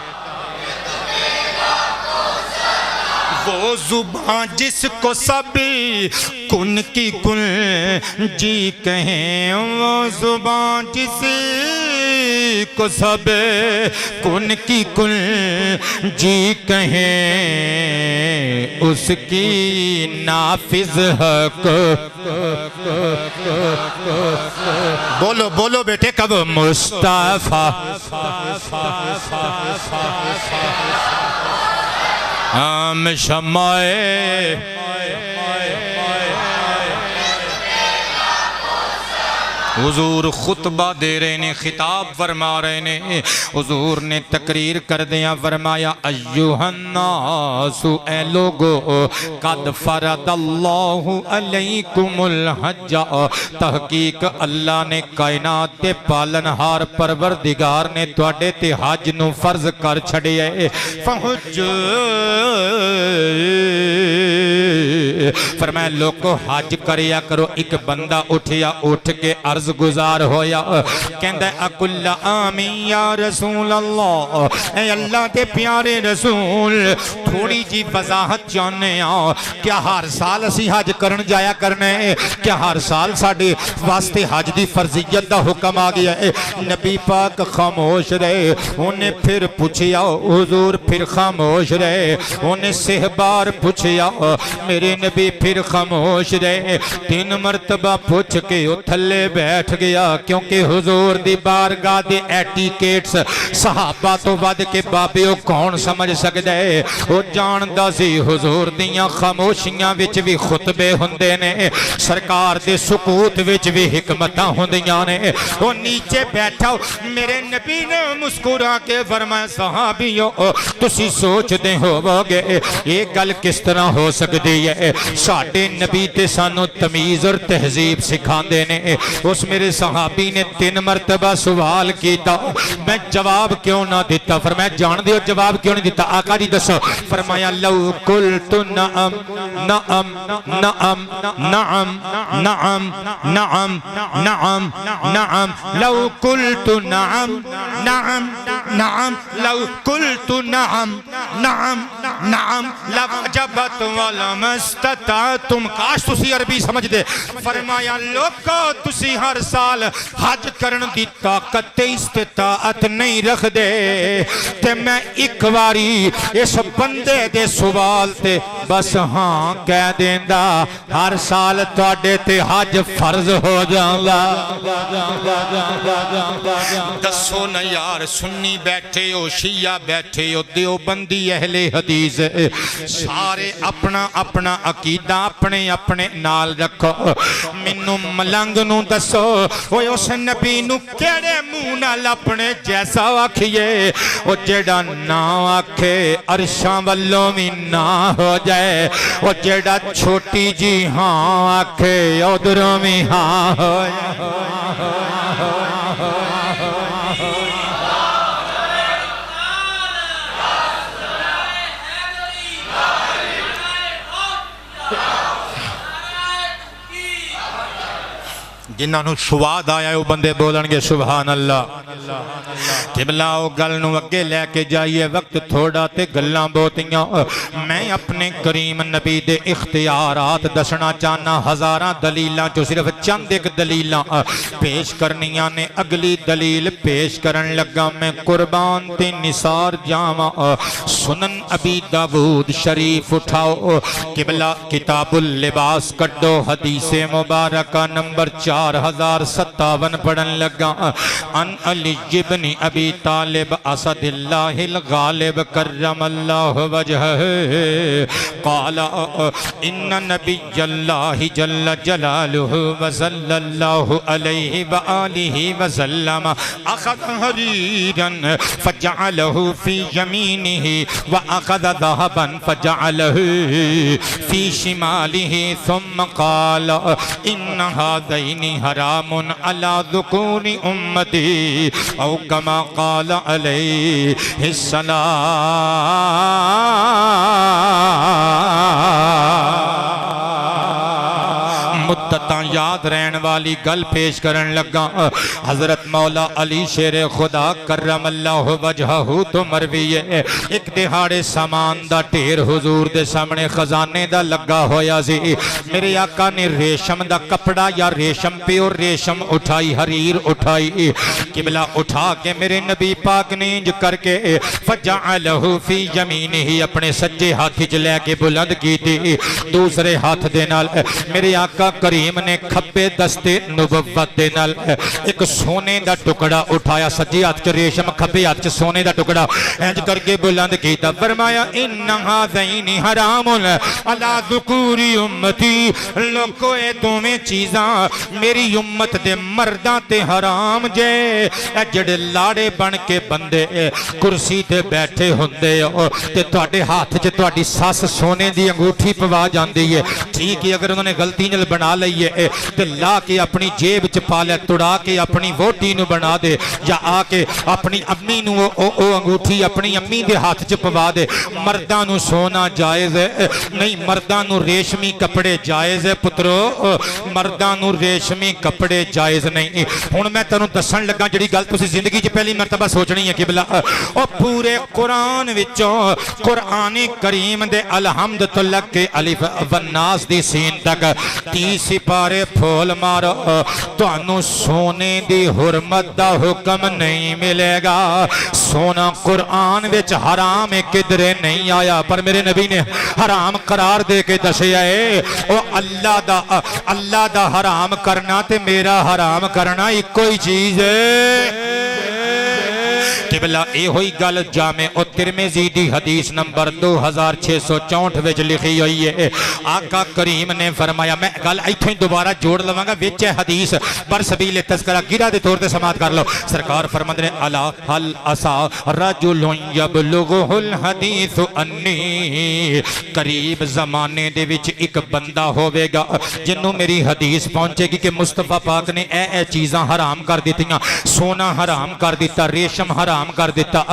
وہ زبان جس کو سبھی کن کی کن جی کہیں وہ زبان جس کو سب کن کی کن جی کہیں اس کی نافذ حق بولو بولو بیٹے کب مصطفیٰ ہم شمائے حضور خطبہ دے رہے نے خطاب فرما رہے نے حضور نے تقریر کر دیا فرمایا ایوہ الناس اے لوگو قد فرض اللہ علیکم الحج تحقیق اللہ نے کائنات تے پالنہار پروردگار نے تواڈے تے حج نو فرض کر چھڑے فحج فرمایا لوگو حج کریا کرو ایک بندہ اٹھیا اٹھ کے عرض قرض گزار ہویا کہندا اکل آمین یا رسول اللہ اے اللہ دے پیارے رسول تھوڑی جی وضاحت چاہنے کیا ہر سال اسی حج کرن جایا کرنے کیا ہر سال ساڑھے واسطے حج دی فرضیت دا حکم آگیا ہے نبی پاک خاموش رہے انہیں پھر پوچھیا حضور پھر خاموش رہے انہیں سہبار پوچھیا میرے نبی پھر خاموش رہے 3 مرتبہ پوچھ کے اتھلے بیٹھ گیا کیونکہ حضور دی بارگاہ دے ایٹیکیٹس صحابہ تو ود کے بابیوں کون سمجھ سکتے ہیں وہ جاندہ سی حضور دیاں خاموشیاں وچ بھی خطبے ہوندے نے سرکار دے سکوت وچ بھی حکمتاں ہوندیاں نے وہ نیچے بیٹھا میرے نبی نے مسکرا کے فرمایا صحابیوں تسی سوچ دے ہوگے ایک گل کس طرح ہو سکتی ہے ساڑھے نبی تے سانو تمیز اور تہذیب سکھاندے نے اس میرے صحابی نے 3 مرتبہ سوال کیتا میں جواب کیوں نہ دیتا فرمایا جان دیو جواب کیوں نہیں دیتا آقا جی دسو فرمایا لو قلت نعم نعم نعم نعم نعم نعم نعم نعم لو قلت نعم نعم نعم لو قلت نعم نعم نعم لوجبت ولم استطعتم کاش تسی عربی سمجھ دے فرمایا لوگو تسی ہر سال حج کرن دی طاقت تے استطاعت نہیں رکھ دے تے میں ایک واری اس بندے دے سوال تے بس ہاں کہہ دیندہ ہر سال تواڈے تے حج فرض ہو جاندہ دسو نا یار سنی بیٹھے ہو شیعہ بیٹھے ہو دیوبندی اہل حدیث سارے اپنا اپنا عقیدہ اپنے اپنے نال رکھو منو ملنگ نو دسو وہ اس نبی نو کیڑے منہ نال اپنے جیسا آکھئے وہ جیڑا نا آکھے عرشاں والوں میں نہ ہو جائے وہ جیڑا چھوٹی جی ہاں آکھے ادھروں میں ہاں ہو جنہاں نو سواد آیا ہے وہ بندے بولنگے سبحان اللہ قبلہ او گل نو اگے لے کے جائیے وقت تھوڑا تے گلاں بوتیاں میں اپنے کریم نبی دے اختیارات دسنا چاہنا ہزاراں دلیلاں جو صرف چند ایک دلیلاں پیش کرنیاں نے اگلی دلیل پیش کرن لگا میں قربان تے نثار جاواں سنن ابی داود شریف اٹھاؤ قبلہ کتاب اللباس کڈو حدیث مبارکہ نمبر 4057 پڑھن لگا ان علی ابن ابی طالب اسد اللہ الغالب کرم اللہ وجہہ قال ان نبی اللہ جل جلالہ وصلی اللہ علیہ وآلہ وسلم اخذ حریرا فجعلہ فی یمینہ واخذ ذہبا فجعلہ فی شمالہ ثم قال ان هذين حرام على ذكور امتي او كما قال عليه السلام مدتاں یاد رہن والی گل پیش کرن لگا حضرت مولا علی شیر خدا کرم اللہ وجہہ تو مروی ہے ایک دہاڑے سامان دا ٹھیر حضور دے سامنے خزانے دا لگا ہویا سی میرے آقا نے ریشم دا کپڑا یا ریشم پیور ریشم اٹھائی حریر اٹھائی قبلہ اٹھا کے میرے نبی پاک نے انج کر کے فجعلہ فی یمینہ اپنے سجے ہاتھ لے کے بلند کی تھی دوسرے ہاتھ دے نال میرے آقا کریم نے کھبے دستے نبوت دے نال ایک سونے دا ٹکڑا اٹھایا سجی ہاتھ چ ریشم کھبے ہاتھ چ سونے دا ٹکڑا انج کر کے بلند کیتا فرمایا ان ھذین حرام علی ذکور امتی لوگو اے دوویں چیزاں میری امت دے مرداں تے حرام جے جڑے لاڑے بن کے بندے کرسی تے بیٹھے ہوندے تے تواڈے ہاتھ چ تواڈی ساس سونے دی انگوٹھی پوا جاندی ہے ٹھیک ہے اگر انہوں نے غلطی نال بنا لئیے لے تے لا کے اپنی جیب چ پا لے تڑا کے اپنی ووٹی نو بنا دے یا آ کے اپنی امی نو او انگوٹھی اپنی امی دے ہاتھ چ پوا دے مرداں نو سونا جائز ہے نہیں مرداں نو ریشمی کپڑے جائز ہے پترو مرداں نو ریشمی کپڑے جائز نہیں ہن میں تانوں دسن لگا جڑی گل تسی زندگی چ پہلی مرتبہ سوچنی ہے قبلہ او پورے قرآن وچوں قرآن کریم دے الحمد تو لگ کے الف والناس دی سین تک 30 سپارے پھول مارو تانوں سونے دی حرمت دا حکم نہیں ملے گا سونا قرآن وچ حرام کدرے نہیں آیا پر میرے نبی نے حرام قرار دے کے دسیا ہے او اللہ دا حرام کرنا تے میرا حرام کرنا ایک کوئی چیز ہے قبلہ اے ہوئی گل جامع ترمذی دی حدیث نمبر 2664 وچ لکھی ہوئی ہے آقا کریم نے فرمایا میں گل ایتھوں دوبارہ جوڑ لواں گا وچ حدیث بر سبیل تذکرہ گرا دے طور تے سماعت کر لو سرکار فرماندے نے الا هل اسا رجل یبلغه الحدیث انی قریب زمانے دے وچ ایک بندہ ہوے گا جنوں میری حدیث پہنچے گی کہ مصطفیٰ پاک نے اے چیزاں حرام کر دتیاں سونا حرام کر دیتا ریشم حرام کر دیتا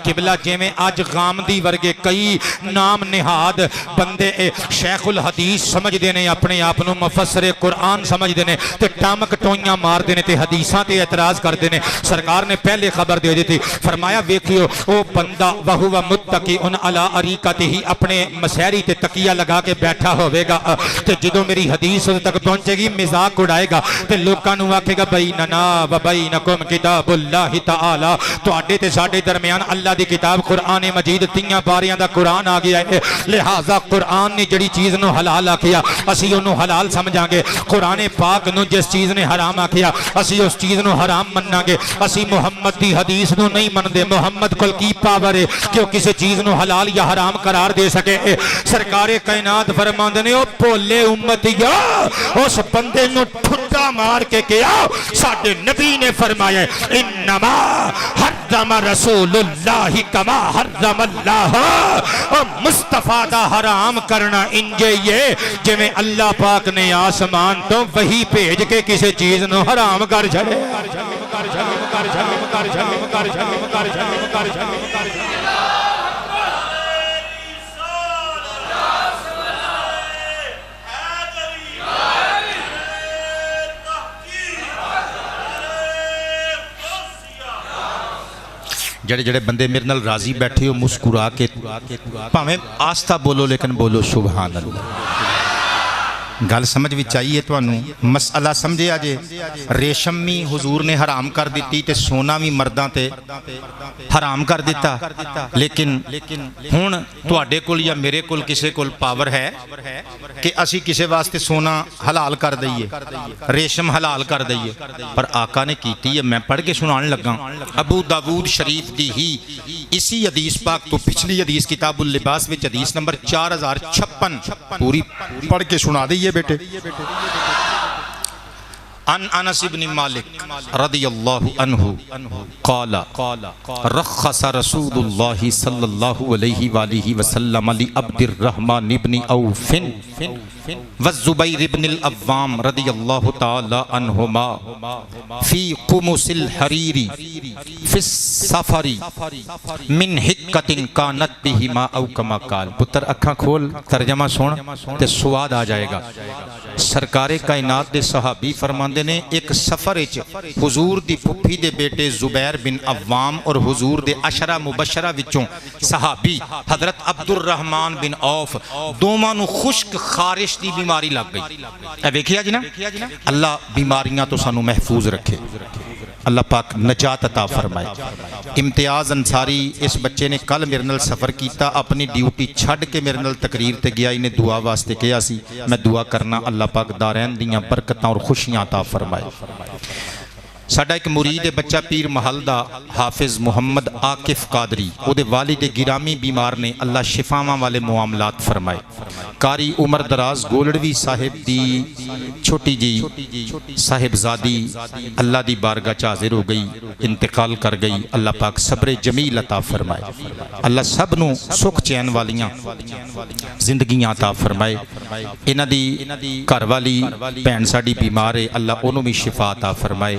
قبلہ جیویں آج غامدی ورگے کئی نام نہاد بندے شیخ الحدیث سمجھ دینے اپنے آپنوں مفسر قرآن سمجھ دینے تے ٹامک ٹوئیاں مار دینے تے حدیثاں تے اعتراض کر دینے سرکار نے پہلے خبر دے دی تھی فرمایا ویکھیو او بندہ وہو متقی ان علی اریکتہ ہی اپنے مسیری تے تکیہ لگا کے بیٹھا ہوئے گا تے جدوں میری حدیث تک پہنچے گی مذاق اڑائے گا تے لوکاں نوں آکھے گا بیننا و بینکم کتاب اللہ تعالی تو اڈے تے ساڈے درمیان اللہ دی کتاب قرآن مجید 3 باریاں دا قرآن آ گیا ہے لہذا قرآن نے جڑی چیز نو حلال آکھیا اسی انہوں حلال سمجھاں گے قرآن پاک نو جس چیز نے حرام آکھیا اسی اس چیز نو حرام مننا گے اسی محمد دی حدیث نو نہیں مندے محمد کول کی پاور ہے کہ وہ کسی چیز نو حلال یا حرام قرار دے سکے سرکار کائنات فرماندے نے او بھولے امتیا اس بندے نو ٹھڈا مار کے کیا ساڈے نبی نے فرمایا انما حرم رسول اللہ کما حرم اللہ اور مصطفیٰ دا حرام کرنا انجے یہ جویں اللہ پاک نے آسمان تو وہی بھیج کے کسی چیز نو حرام کر چھڑے جڑے جڑے بندے میرے نال راضی بیٹھے ہو مسکرا کے پاویں آستہ بولو لیکن بولو سبحان اللہ گل سمجھ بھی چاہیے تانوں مسئلہ سمجھے آجے ریشمی حضور نے حرام کر دیتی تے سونا بھی مرداں تے حرام کر دیتا لیکن ہن تواڈے کول یا میرے کول کسے کول پاور ہے کہ اسی کسے واسطے سونا حلال کر دئیے ریشم حلال کر دئیے پر آقا نے کیتی ہے میں پڑھ کے سنان لگا ابو داود شریف دی ہی اسی حدیث پاک تو پچھلی حدیث کتاب اللباس وچ حدیث نمبر 4056 پوری پڑھ کے سنا دئیے بیٹے عن انس بن مالک رضی اللہ عنہ قال رخص رسول اللہ صلی اللہ علیہ وآلہ وسلم لعبد الرحمن بن عوف والزبیر بن العوام رضی اللہ تعالی عنہما فی قمص الحریر فی السفر من حکت کانت بہما او کما قال پتر اکھاں کھول ترجمہ سن تے سواد آ جائے گا سرکار کائنات دے صحابی فرماندے نے ایک سفر وچ حضور دی پھپھی دے بیٹے زبیر بن عوام اور حضور دے عشرہ مبشرہ وچوں صحابی حضرت عبد الرحمن بن عوف دوواں نوں خشک خارش دی بیماری لگ گئی اے ویکھیا جی نا اللہ بیماریاں تو سانو محفوظ رکھے اللہ پاک نجات عطا فرمائے امتیاز انصاری اس بچے نے کل میرے نال سفر کیتا اپنی ڈیوٹی چھڈ کے میرے نال تقریر تے گیا انہیں دعا واسطے کیا سی میں دعا کرنا اللہ پاک دارین دیاں برکتاں اور خوشیاں عطا فرمائے ਸਾਡਾ ਇੱਕ ਮੁਰੀਦ ਹੈ ਬੱਚਾ ਪੀਰ ਮਹਲ ਦਾ ਹਾਫਿਜ਼ ਮੁਹੰਮਦ ਆਕਿਫ ਕਾਦਰੀ, ਉਹਦੇ ਵਾਲਿਦ ਗਿਰਾਮੀ ਬਿਮਾਰ ਨੇ, ਅੱਲਾ ਸ਼ਿਫਾਵਾਂ ਵਾਲੇ ਮੁਆਮਲਾਤ ਫਰਮਾਏ। ਕਾਰੀ ਉਮਰ ਦਰਾਜ਼ ਗੋਲੜਵੀ ਸਾਹਿਬ ਦੀ ਛੋਟੀ ਜੀ ਸਾਹਿਬਜ਼ਾਦੀ ਅੱਲਾ ਦੀ ਬਾਰਗਾਹ 'ਚ ਹਾਜ਼ਰ ਹੋ ਗਈ, ਇੰਤਕਾਲ ਕਰ ਗਈ। ਅੱਲਾ ਪਾਕ ਸਬਰ ਜਮੀਲ ਅਤਾ ਫਰਮਾਏ। ਅੱਲਾ ਸਭ ਨੂੰ ਸੁਖ ਚੈਨ ਵਾਲੀਆਂ ਜ਼ਿੰਦਗੀਆਂ ਅਤਾ ਫਰਮਾਏ। ਇਹਨਾਂ ਦੀ ਘਰ ਵਾਲੀ ਭੈਣ ਸਾਡੀ ਬਿਮਾਰ ਹੈ, ਅੱਲਾ ਉਹਨੂੰ ਵੀ ਸ਼ਿਫਾ ਅਤਾ ਫਰਮਾਏ।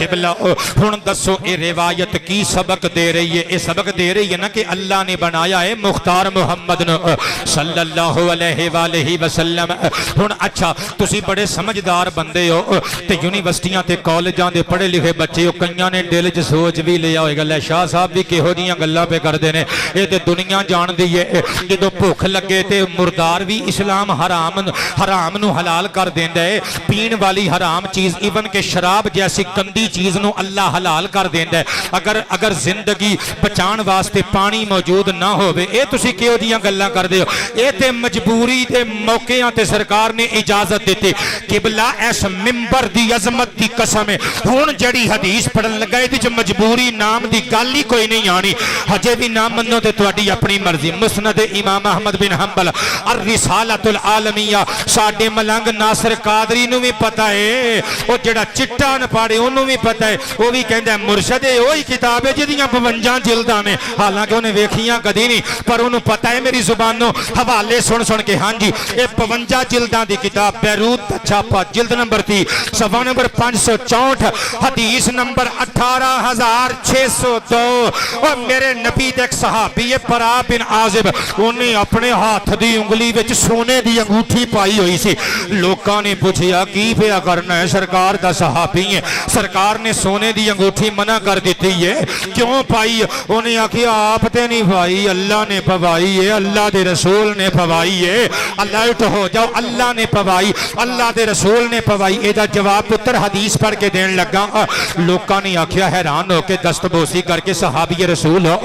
قبلہ ہن دسو اے روایت کی سبق دے رہی ہے؟ اے سبق دے رہی ہے نا کہ اللہ نے بنایا ہے مختار محمد نے صلی اللہ علیہ وآلہ وسلم۔ ہن اچھا تسی بڑے سمجھدار بندے ہو تے یونیورسٹیاں تے کالجاں دے پڑھے لکھے بچے ہو، کئیاں نے دل چ سوچ بھی لیا ہوئے گا لے شاہ صاحب بھی کہو جیاں گلاں پہ کردے نے، اے تے دنیا جان دی ہے جدوں بھوک لگے تے مردار بھی اسلام حرام نو حلال کر دیندا ہے، پین والی حرام چیز ایون کہ شراب جیسی گندی چیز نو اللہ حلال کر دیندا ہے۔ اگر زندگی بچان واسطے پانی موجود نہ ہوئے، اے تسی کہو جیاں گلاں کردے ہو، اے تے مجبوری دے موقعاں تے سرکار نے اجازت دیتی۔ قبلہ ایس ممبر دی عظمت دی قسم ہے، ہن جڑی حدیث پڑھن لگا اے تے مجبوری نام دی گل ہی کوئی نہیں آنی، ہجے بھی نام منو تے تہاڈی اپنی مرضی۔ مسند امام احمد بن حنبل الرسالۃ العالمیہ، ساڈے ملنگ ناصر قادری نو بھی پتہ ہے، او جڑا چٹا نہ پاڑے انہوں بھی پتہ ہے، وہ بھی کہندا ہے مرشد ہے وہی کتاب ہے جدیاں 52 جلداں نے، حالانکہ انہیں ویکھیاں کدی نہیں، پر انہوں پتہ ہے میری زبانوں حوالے سن کے ہاں جی اے 52 جلداں دی کتاب بیروت دا چھاپا جلد نمبر 3 صفحہ نمبر 564 حدیث نمبر 18602۔ اور میرے نبی دے ایک صحابی برا بن عازب، انہیں اپنے ہاتھ دی انگلی وچ سونے دی انگوٹھی پائی ہوئی سی، لوکاں نے پوچھیا کی پیا کرنا ہے؟ سرکار دا صحابی ہے، سرکار نے سونے دی انگوٹھی منع کر دیتی ہے، کیوں پائی؟ انہیں آکھیا آپ تے نہیں پائی، اللہ نے پوائی ہے، اللہ دے رسول نے پوائی ہے۔ الرٹ ہو جاؤ، اللہ نے پوائی، اللہ دے رسول نے پوائی۔ اے دا جواب پتر حدیث پڑھ کے دین لگا، لوکاں نے آکھیا حیران ہو کے دست بوسی کر کے صحابی رسول ہو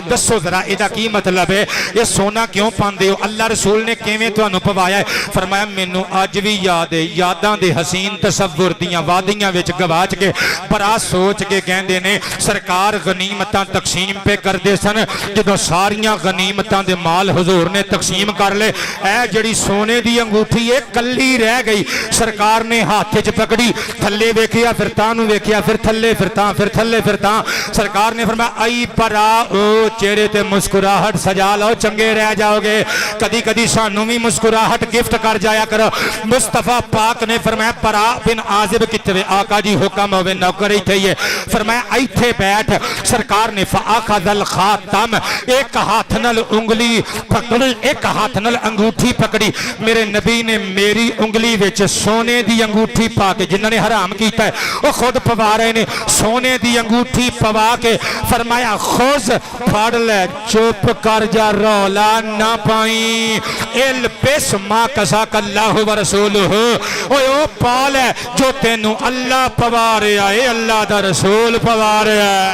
دسو ذرا اے دا کی مطلب ہے؟ یہ سونا کیوں پاندے ہو؟ اللہ رسول نے کیویں تانوں پوایا ہے؟ فرمایا مینوں اج بھی یاد ہے، یاداں دے حسین تصور دیاں وادیاں وچ گواچ کے برا سوچ کے کہندے نے سرکار غنیمتاں تقسیم پہ کردے سن، جدوں ساریاں غنیمتاں دے مال حضور نے تقسیم کر لے، اے جڑی سونے دی انگوٹھی ایک کلی رہ گئی، سرکار نے ہاتھ وچ پکڑی، تھلے ویکھیا پھر تاں نو ویکھیا پھر تھلے پھر تاں پھر تھلے پھر تاں، سرکار نے فرمایا ائی پرا او چہرے تے مسکراہٹ سجا لو چنگے رہ جاؤ گے، کدی کدی سانوں بھی مسکراہٹ گفٹ کر جایا کرو۔ مصطفیٰ پاک نے فرمایا برا بن عازب کتنے آقا جی حکم ہوئے نوکر ہی تھے، یہ فرمایا ایتھے بیٹھ، سرکار نے فآخذ الخاتم، ایک ہاتھ نل انگلی پکڑی، ایک ہاتھ نل انگوٹھی پکڑی، میرے نبی نے میری انگلی وچ سونے دی انگوٹھی پا کے، جنہوں نے حرام کیتا ہے وہ خود پوا رہے نے، سونے دی انگوٹھی پوا کے فرمایا خوز پھاڑ لے، چپ کر جا، رولا نہ پائیں، البس ما کساک اللہ و رسولہ، اوہ او پال ہے جو تینوں اللہ پوا رہا ہے، اللہ دا رسول پوا رہا ہے۔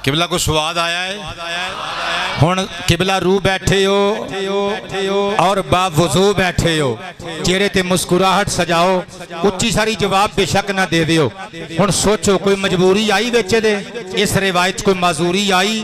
قبلہ کو سواد آیا ہے، ہن قبلہ رو بیٹھے ہو اور با وضو بیٹھے ہو، چہرے تے مسکراہٹ سجاؤ، اچھی ساری جواب بے شک نہ دے دیو، ہن سوچو کوئی مجبوری آئی بیچے دے، اس روایت کوئی معذوری آئی،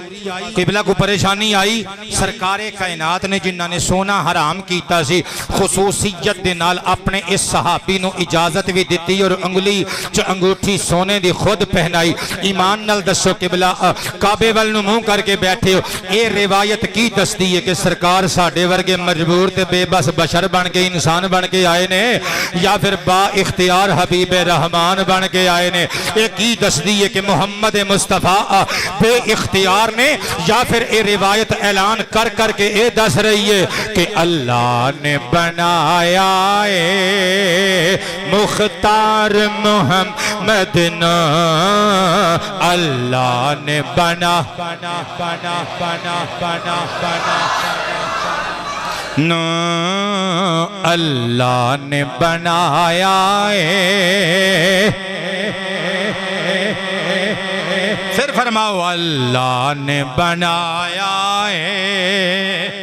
قبلہ کو پریشانی آئی، سرکار کائنات نے جنہاں نے سونا حرام کیتا سی خصوصیت دے نال اپنے اس صحابی نو اجازت بھی دیتی اور انگلی جو انگوٹھی سونے دی خود پہنائی۔ ایمان نال دسو قبلہ کعبے وال نو منہ کر کے بیٹھے ہو، اے روایت کی دستی ہے کہ سرکار ساڈے ورگے مجبور تے بے بس بشر بن کے انسان بن کے آئے نے یا پھر با اختیار حبیب رحمان بن کے آئے نے؟ اے کی دستی ہے کہ محمد مصطفیٰ بے اختیار نے یا پھر اے روایت اعلان کر کر کے اے دس رہی ہے کہ اللہ نے بنایا اے مختار محمد نا، اللہ نے بنا نا، اللہ نے بنایا ہے، پھر فرماؤ اللہ نے بنایا ہے۔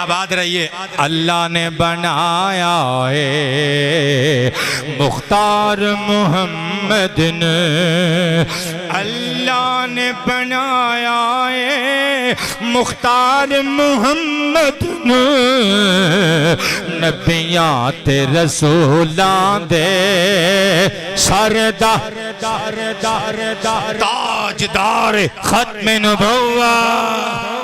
اب آباد رہیے. اللہ نے بنایا ہے مختار محمد نے، اللہ نے بنایا ہے مختار محمد نے، نبیات رسولان دے سردار تاجدار ختم نبوت.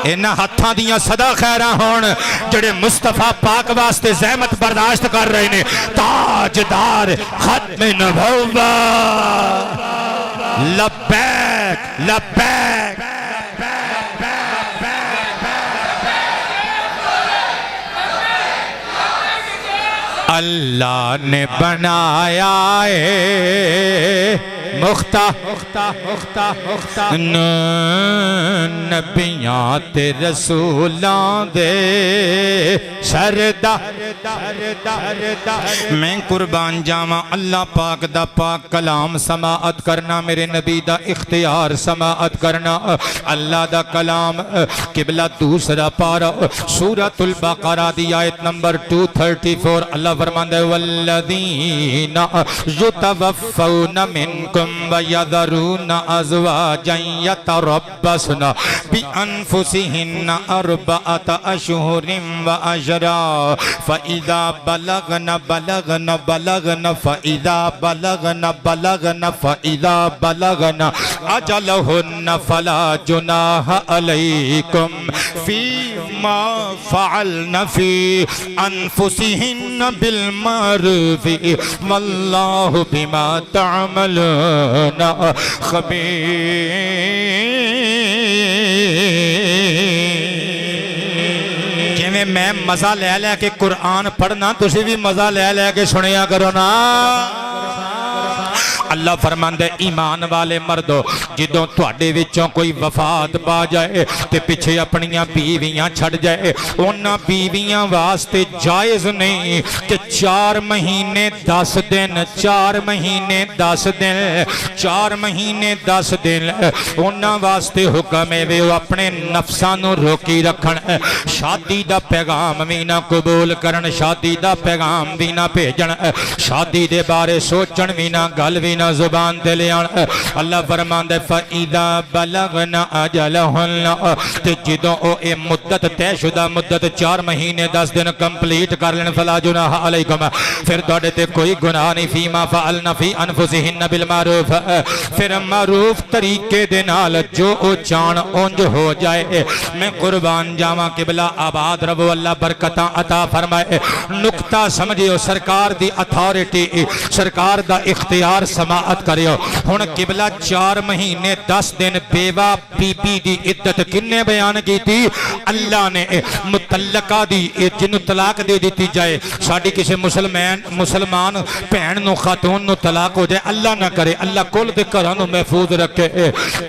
انہاں ہتھاں دیاں صدا خیراں ہون جڑے مصطفیٰ پاک واسطے زحمت برداشت کر رہے نے. تاجدار ختم نبوت. لبیک لبیک. اللہ نے بنایا ہے مختار نبیات رسولان دے سردار. میں قربان جاواں اللہ پاک دا پاک کلام سماعت کرنا، میرے نبی دا اختیار سماعت کرنا. اللہ دا کلام قبلہ دوسرا پارا سورۃ البقرہ دی آیت نمبر 234. اللہ فرماندا ہے والذین یتوفون منکم وَيَذَرُونَ أَزْوَاجًا يَتَرَبَّصْنَ بِأَنفُسِهِنَّ أَرْبَعَةَ أَشْهُرٍ وَعَشْرًا فَإِذَا بَلَغْنَ أَجَلَهُنَّ فَلَا جُنَاحَ عَلَيْكُمْ فِيمَا فَعَلْنَ فِي أَنفُسِهِنَّ بِالْمَعْرُوفِ وَاللَّهُ بِمَا تعملون خبیر. جویں میں مزہ لے کے قرآن پڑھنا تسی بھی مزہ لے کے سنیا کرو نا. اللہ فرماندے ایمان والے مردو جدوں تواڈے وچوں کوئی وفات پا جائے تے پیچھے اپنیاں بیویاں چھڑ جائے، انہاں بیویاں واسطے جائز نہیں کہ 4 مہینے 10 دن 4 مہینے 10 دن 4 مہینے 10 دن انہاں واسطے حکم ہے وہ اپنے نفساں نوں روکی رکھن، شادی دا پیغام بھی نہ قبول کرن، شادی دا پیغام بھی نہ بھیجن، شادی دے بارے سوچن بھی نہ گل بھی نہ زبان دے لیان. اللہ فرماندے فَإِذَا بَلَغْنَ أَجَلَهُنَّ تے جدوں او اے مدت طے شدہ مدت 4 مہینے 10 دن کمپلیٹ کر لین فلا جناح علیکم پھر تواڈے تے کوئی گناہ نہیں فیما فعلن فی انفسہن بالمعروف پھر معروف طریقے دے نال جو او چان اونج ہو جائے. میں قربان جاواں قبلہ آباد رب اللہ برکتاں عطا فرمائے. نقطہ سمجھیو سرکار دی اتھارٹی سرکار دا اختیار سماعت کریو. ہن قبلہ 4 مہینے 10 دن بیوہ بی بی دی عدت کنے بیان کی تھی؟ اللہ نے متعلقہ دی جنوں طلاق دے دیتی جائے ساڈی کسی مسلمان بہن نو خاتون نو طلاق ہو جائے اللہ نہ کرے، اللہ کل دے گھراں نو محفوظ رکھے.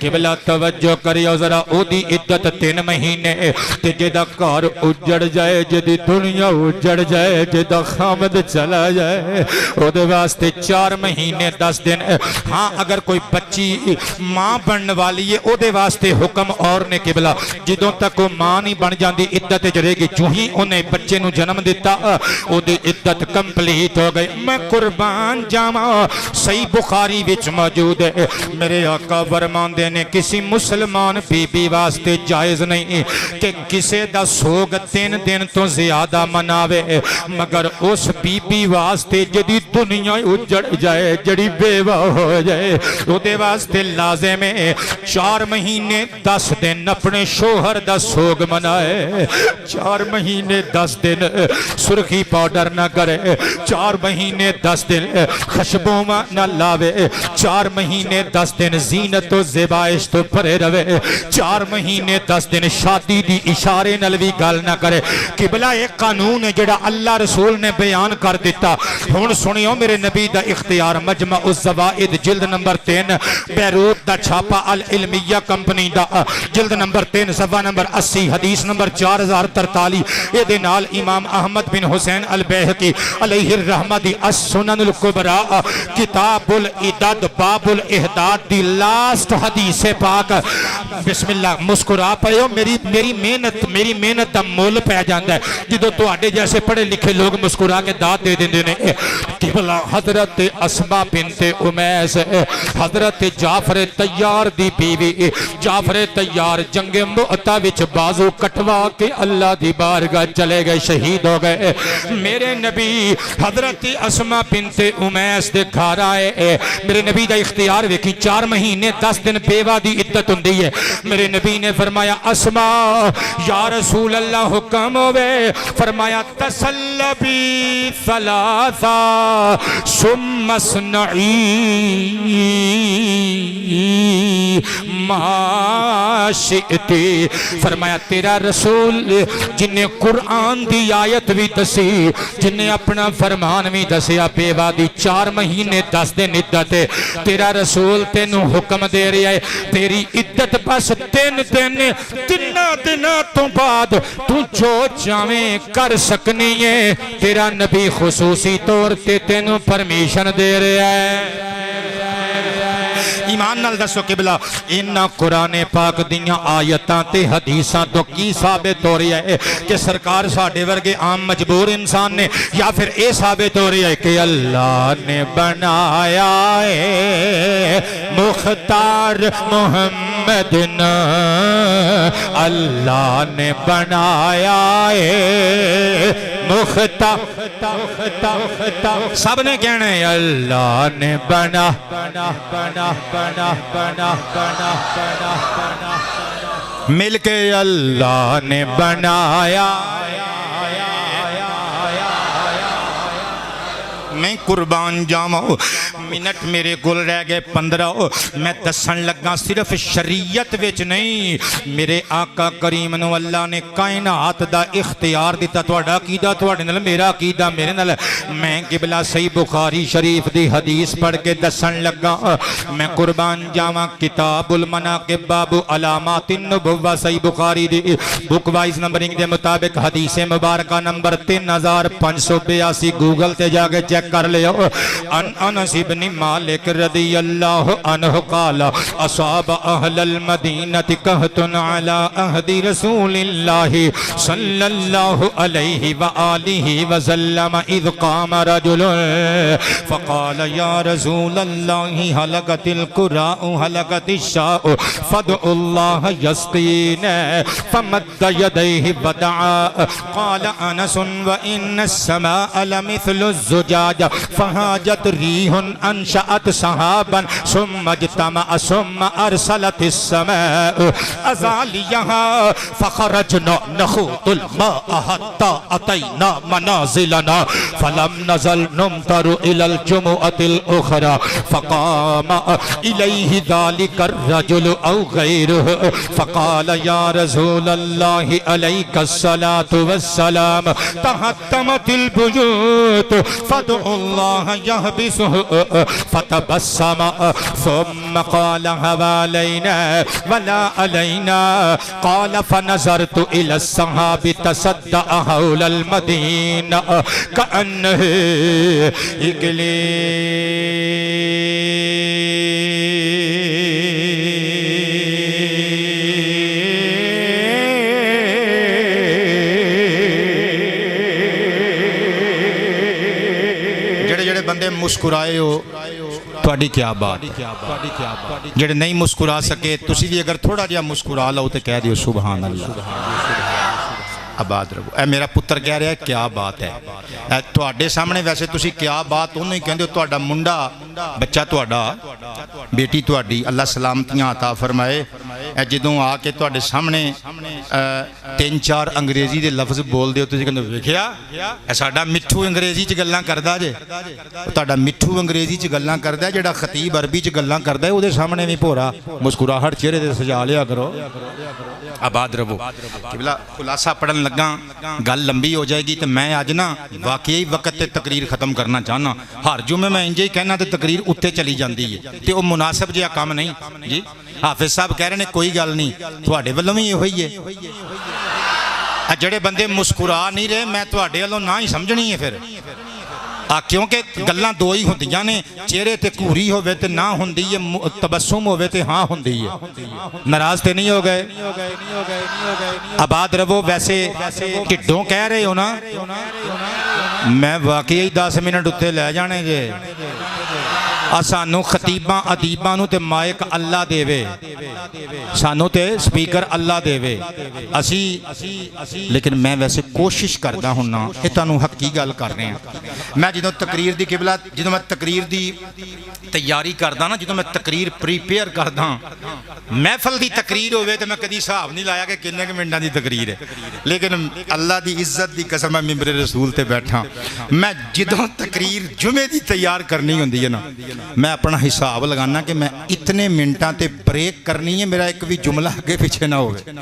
قبلہ توجہ کریو ذرا او دی عدت 3 مہینے تے جدا گھر اجڑ جائے جدی دنیا اجڑ جائے جدا خامد چلا جائے او دے واسطے 4 مہینے 10 دن. ہاں اگر کوئی بچی ماں بننے والی ہے او دے واسطے حکم اور نے قبلہ جدوں تک وہ ماں نہیں بن جاندی عدت جڑے گی جو ہی انہیں بچے نو جنم دیتا او دی عدت کمپلیٹ ہو گئی. میں قربان جاواں صحیح بخاری وچ موجود ہے میرے آقا فرماندے نے کسی مسلمان بی بی واسطے جائز نہیں کہ کسے دا سوگ 3 دن تو زیادہ مناوے مگر اس بی بی واسطے جدی دنیا اجڑ جائے جڑی بیوہ ہو جائے او دے واسطے لازم ہے 4 مہینے 10 دن اپنے شوہر دا سوگ منائے. 4 مہینے 10 دن سرخی پاؤڈر نہ کرے، 4 مہینے 10 دن خشبوں نہ لاوے، 4 مہینے 10 دن زینت و زیبائش تو پرے روے، 4 مہینے 10 دن شادی دی اشارے نلوی گل نہ کرے. قبلہ ایک قانون ہے جڑا اللہ رسول نے بیان کر دیتا. ہن سنیو میرے نبی دا اختیار مجمع الزوائد جلد نمبر 3 بیروت دا چھاپا العلمیہ کمپنی دا جلد نمبر 3 صفحہ نمبر 80 حدیث نمبر 4043 یہ دے نال امام احمد بن حسین البیہقی علیہ الرحمہ دی السنن الکبریٰ کتاب العدد باب الاحداد دی لاسٹ حدیث پاک بسم اللہ مسکرا پڑھو میری محنت دا مول پہ جاندہ ہے جدو تو آڈے جیسے پڑھے لکھے لوگ مسکرا کے داد دے دیں دینے قبلہ حضرت اسما بنت امیس حضرت جعفر تیار دی بیوی جعفر تیار جنگ مؤتہ وچ بازو کٹوا کے اللہ دی بارگاہ چلے گئے شہید ہو گئے میرے نبی حضرت اسما بنت امیس دے گھر آئے میرے نبی دا اختیار ویکھی 4 مہینے 10 دن بیوہ دی عدت ہوندی ہے میرے نبی نے فرمایا اسما یا رسول اللہ حکم ہوئے فرمایا تسلبی ثلاثہ ثم اصنعی ما شئتی فرمایا تیرا رسول جنہیں قرآن دی آیت بھی دسی جنہیں اپنا فرمان بھی دسیا بیوہ دی 4 مہینے 10 دن عدت ہے تیرا رسول تینوں حکم دے رہا ہے تیری عدت بس 3 دن تو بعد تو جو چاہیں کر سکنی ہے تیرا نبی خصوصی طور تے تینوں پرمیشن دے رہا ہے ایمان نال دسو قبلہ انہا قرآن پاک دیاں آیتاں تے حدیثاں تو کی ثابت ہو رہی ہے کہ سرکار ساڑھے ورگے عام مجبور انسان نے یا پھر اے ثابت ہو رہی ہے کہ اللہ نے بنایا ہے مختار محمد نا اللہ نے بنایا ہے مختار سب نے کہنا ہے اللہ نے بنا مل کے اللہ نے بنایا میں قربان جاؤں منٹ میرے گل رہ گئے 15 میں دسن لگا صرف شریعت وچ نہیں میرے آقا کریم نو اللہ نے کائنات دا اختیار دیتا توڑا عقیدہ توڑے نال میرا عقیدہ میرے نال میں قبلہ صحیح بخاری شریف دی حدیث پڑھ کے دسن لگا میں قربان جاواں کتاب المناقب باب علامات النبوہ صحیح بخاری دی بک وائز نمبرنگ دے مطابق حدیث مبارکہ نمبر 3582 گوگل تے جا کے چیک کر لے انس بن مالک رضی اللہ عنہ قال اصاب اہل المدینہ قحط علی عہد رسول اللہ صلی اللہ علیہ وآلہ وسلم اذ قام رجل فقال یا رسول اللہ حلقت القراء حلقت الشاء فادعوا اللہ یسقین فمد یدیہ ودعا قال انس وإن السماء لمثل الزجاج فہاجت ریح انشأت صحابا ثم اجتمع ثم ارسلت السماء ازالیہا فخرجنا نخوض الماء حتى اتینا منازلنا فلم نزل نمطر الى الجمعة الاخرى فقام الیہ ذلك الرجل او غیره فقال یا رسول اللہ علیک الصلاة والسلام تحتمت البیوت فادعوا اللہ یحبسه فتبسم ثم قال حوالينا ولا علينا قال فنظرت إلى الصحاب تصدع حول المدينة كأنه جڑے بندے مسکرائے ہو تواڈی کیا بات جڑے نہیں مسکرا سکے تسی بھی اگر تھوڑا جہا مسکرا لو تو کہہ دیو سبحان اللہ آباد رہو اے میرا پتر کہہ رہا ہے کیا بات ہے تواڈے سامنے ویسے تسی کیا بات انہوں ہی کہندے ہو تواڈا منڈا بچہ تواڈا بیٹی تواڈی اللہ سلامتیاں عطا فرمائے جدوں آ کے تواڈے سامنے تین چار انگریزی دے لفظ بول دیو تسی کہندے ویکھیا اے ساڈا مٹھو انگریزی چ گلاں کردا جے تہاڈا مٹھو انگریزی چ گلاں کردا ہے جڑا خطیب عربی چ گلاں کردا ہے اودے سامنے بھی بھورا مسکراہٹ چہرے تے سجا لیا کرو آباد رہو قبلہ خلاصہ پڑھن لگا گل لمبی ہو جائے گی تو میں آج نا واقعی وقت تے تقریر ختم کرنا چاہنا ہر جمعے میں انجے ہی کہنا تے تقریر اتنے چلی جاندی ہے تے وہ مناسب جہا کام نہیں جی حافظ صاحب کہہ رہے ہیں کوئی گل نہیں تواڈے والوں بھی یہ ہوئی ہے جڑے بندے مسکرا نہیں رہے میں تواڈے والوں نہ ہی سمجھنی ہے پھر کیونکہ گلاں دو ہی ہوندیاں نے چہرے تے کوری ہوئے تے نہ ہوندی ہے تبسم ہوئے تے ہاں ہوندی ہے ناراض تے نہیں ہو گئے آباد رہو ویسے ٹھڈوں کہہ رہے ہو نا میں واقعی 10 منٹ اتنے لے جانے جے سانو خطیباں ادیباں نو تے مائک اللہ دے وے سانو تے سپیکر اللہ دے وے اسی لیکن میں ویسے کوشش کردا ہوں نا کہ تانوں حقیقی گل کر رہے ہیں میں جدوں تقریر دی قبلہ جدوں میں تقریر دی تیاری کردا نا جدوں میں تقریر پریپیئر کردا محفل دی تقریر ہوئے تو میں کدی حساب نہیں لایا کہ کنے کے منٹاں دی تقریر ہے لیکن اللہ دی عزت دی قسم میں ممبر رسول تے بیٹھا میں جدوں تقریر جمعے دی تیار کرنی ہوندی ہے نا میں اپنا حساب لگانا کہ میں اتنے منٹاں تے بریک کرنی ہے میرا ایک بھی جملہ آگے پیچھے نہ ہوئے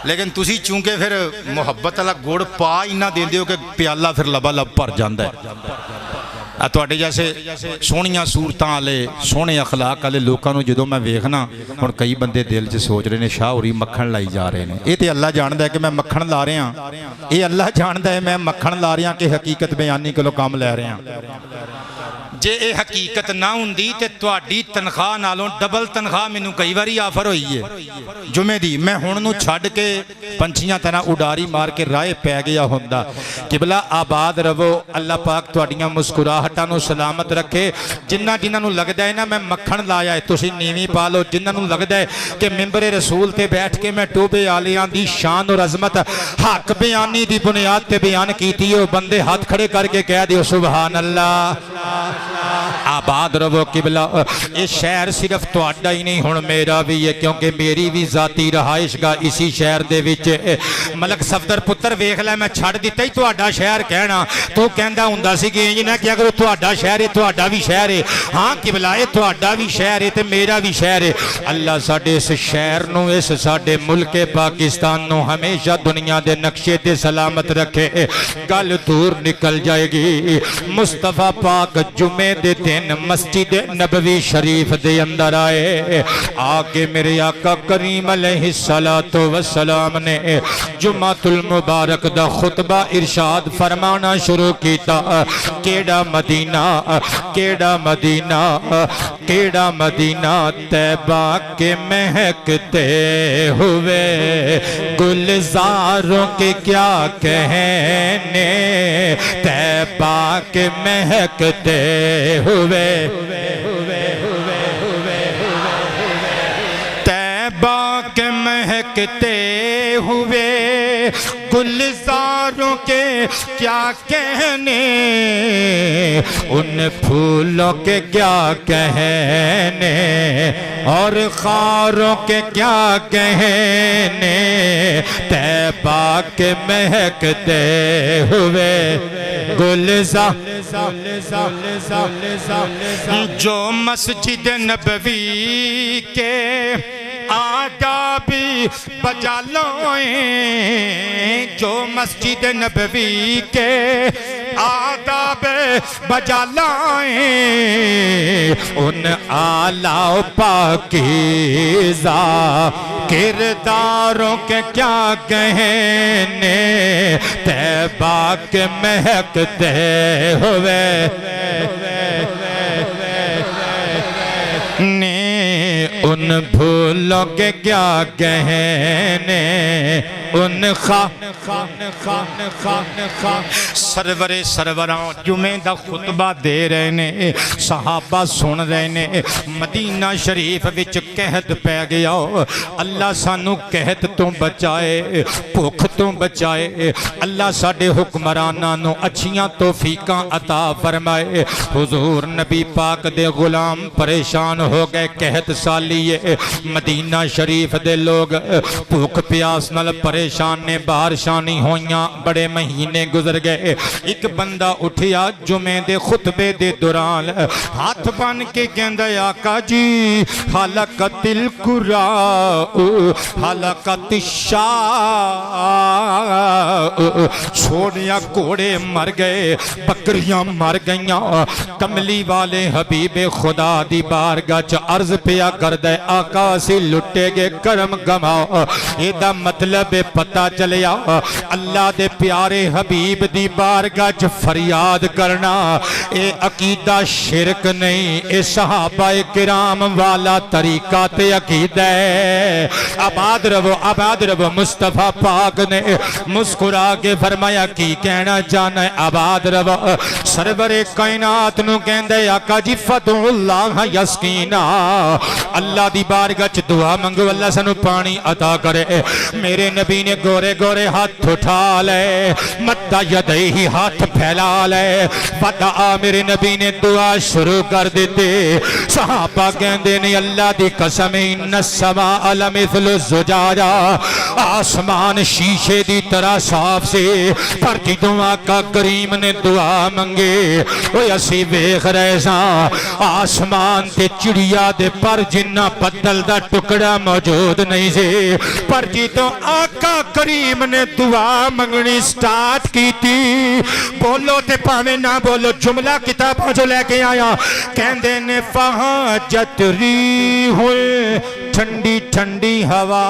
لیکن تسی چونکہ پھر محبت اللہ گوڑ پا ہی نہ دے دیو کہ پیالہ پھر لبا لب پر جاندہ ہے تواڈے جیسے سونیاں صورتاں والے سونے اخلاق والے لوکاں نو جدوں میں ویکھنا ہن کئی بندے دل 'چ سوچ رہے نے شاہ ہوری مکھن لائی جا رہے ہیں یہ تے اللہ جاندا ہے کہ میں مکھن لا رہا ہاں یہ اللہ جاندا ہے میں مکھن لا رہا ہاں کہ حقیقت بیانی کولوں کام لے رہے ہیں جے اے حقیقت نہ ہوندی تے تواڈی تنخواہ نالوں ڈبل تنخواہ مینوں کئی واری آفر ہوئی ہے جمعے دی میں ہن نو چھڈ کے پنچھیاں طرح اڈاری مار کے رائے پی گیا ہوندا قبلہ آباد رہو اللہ پاک تواڈیاں مسکراہٹاں نو سلامت رکھے جنہاں جنہاں نو لگدا ہے نا میں مکھن لایا ہے تسی نیویں پا لو جنہاں نو لگدا ہے کہ ممبر رسول تے بیٹھ کے میں ٹوبے عالیاں دی شان اور عظمت حق بیانی دی بنیاد تے بیان کیتی ہو بندے ہاتھ کھڑے کر کے کہہ دیو سبحان اللہ آباد رہو قبلہ یہ شہر صرف تواڈا ہی نہیں ہن میرا بھی ہے کیونکہ میری بھی ذاتی رہائش گاہ اسی شہر دے وچ ملک صفدر پتر ویکھ لے میں چھڑ دتا ہی تواڈا شہر کہنا تو کہندا ہوندا سی کہ انج نہ کیا کرو تواڈا شہر ہے تواڈا بھی شہر ہے ہاں قبلہ اے تواڈا بھی شہر ہے تے میرا بھی شہر ہے اللہ ساڈے اس شہر نو اس ساڈے ملک پاکستان نو ہمیشہ دنیا دے نقشے تے سلامت رکھے گل دور نکل جائے گی مصطفیٰ پاک جمعے دے دن مسجد نبوی شریف دے اندر آئے آگے میرے آقا کریم علیہ السلام نے جمعۃ المبارک دا خطبہ ارشاد فرمانا شروع کیتا کیڑا مدینہ کیڑا مدینہ کیڑا مدینہ طیبہ کے مہکتے ہوئے گلزاروں کے کیا کہنے طیبہ کے مہکتے ہوئے طیبہ کے مہکتے ہوئے گلزاروں کے کیا کہنے ان پھولوں کے کیا کہنے اور خاروں کے کیا کہنے طیبہ کے مہکتے ہوئے گلزار جو مسجد نبوی کے آدابی بجا لائیں جو مسجد نبوی کے آداب بجا لائیں ان اعلیٰ و پاکیزہ کرداروں کے کیا کہنے طیبہ کے مہکتے ہوئے ان بھولوں کے کیا کہنے ان خا سرور سروران جمعے دا خطبہ دے رہے نے صحابہ سن رہے نے مدینہ شریف وچ قحط پہ گیا اللہ سانو قحط تو بچائے بھوک تو بچائے اللہ ساڈے حکمراناں نو اچھیاں توفیقاں عطا فرمائے حضور نبی پاک دے غلام پریشان ہو گئے قحط سالی ہے مدینہ شریف دے لوگ بھوک پیاس نال پریشان نے بارشاں نہیں ہویاں بڑے مہینے گزر گئے ایک بندہ اٹھیا جمعے دے خطبے دے دوران ہاتھ بن کے کہندا آقا جی حلقت القراء حلقت الشاء چھوڑیا گھوڑے مر گئے بکریاں مر گئیاں کملی والے حبیب خدا دی بارگاہ چ عرض پیا کردے آقا سی لٹے گے کرم گماؤ ایدہ مطلب پتہ چلیا اللہ دے پیارے حبیب دی بارگاہ چ فریاد کرنا اے عقیدہ شرک نہیں اے صحابہ کرام والا طریقہ تے عقیدہ ہے آباد رہو مصطفیٰ پاک نے مسکرا کے فرمایا کی کہنا جانا ہے آباد رہو سرور کائنات نو کہندے آقا جی فدعو اللہ یسقینا اللہ دی بارگاہ چ دعا منگو اللہ سانو پانی عطا کرے میرے نبی نے گورے گورے ہاتھ اٹھا لے مدہ یدئی ہاتھ پھیلا لے بدعا میرے نبی نے دعا شروع کر دیتے صحابہ کہندے نے اللہ دی قسم ان السماء لمثل الزجاجہ آسمان شیشے دی طرح صاف سے پر جدوں آقا کریم نے دعا منگے اوہ اسی ویکھ رہے ساں آسمان تے چڑیا دے پر جنہ بدل دا ٹکڑا موجود نہیں سے پر جدوں آقا کریم نے دعا منگنی سٹارٹ کی تھی بولو تے پاویں نہ بولو جملہ کتابوں جو لے کے آیا کہندے نے فہاجت ریح ٹھنڈی ٹھنڈی ہوا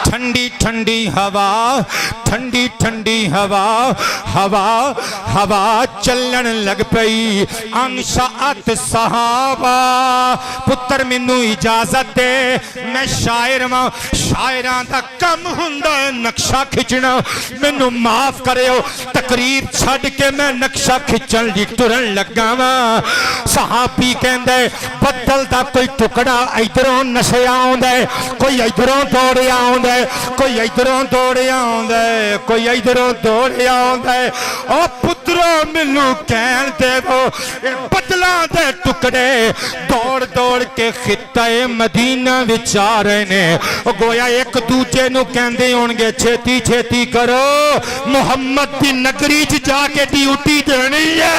ٹھنڈی ٹھنڈی ہوا ٹھنڈی ٹھنڈی ہوا ہوا ہوا چلن لگ پئی انشاءت صحابہ پتر منو اجازت دے میں شاعر ماں شاعران دا کم ہندہ نقشہ کھچنا منو معاف کرے ہو تقریر چھڑ کے میں نقشہ کھچن لی ٹرن لگا ماں صحابی کہندے بدل دا کوئی ٹکڑا ایدروں نشے آؤں دے کوئی ایدروں دوڑے آؤں دے کوئی ایدروں دوڑے آؤں دے کوئی ایدروں دوڑے آؤں دے او پتروں ملو کہن دے وہ بدلاں دے ٹکڑے دوڑ دوڑ کے خطہ مدینہ وچارے نے گویا ایک دوجے نو کہن دے ہونگے چھیتی چھیتی کرو محمد دی نگری جا کے ڈیوٹی دینی ہے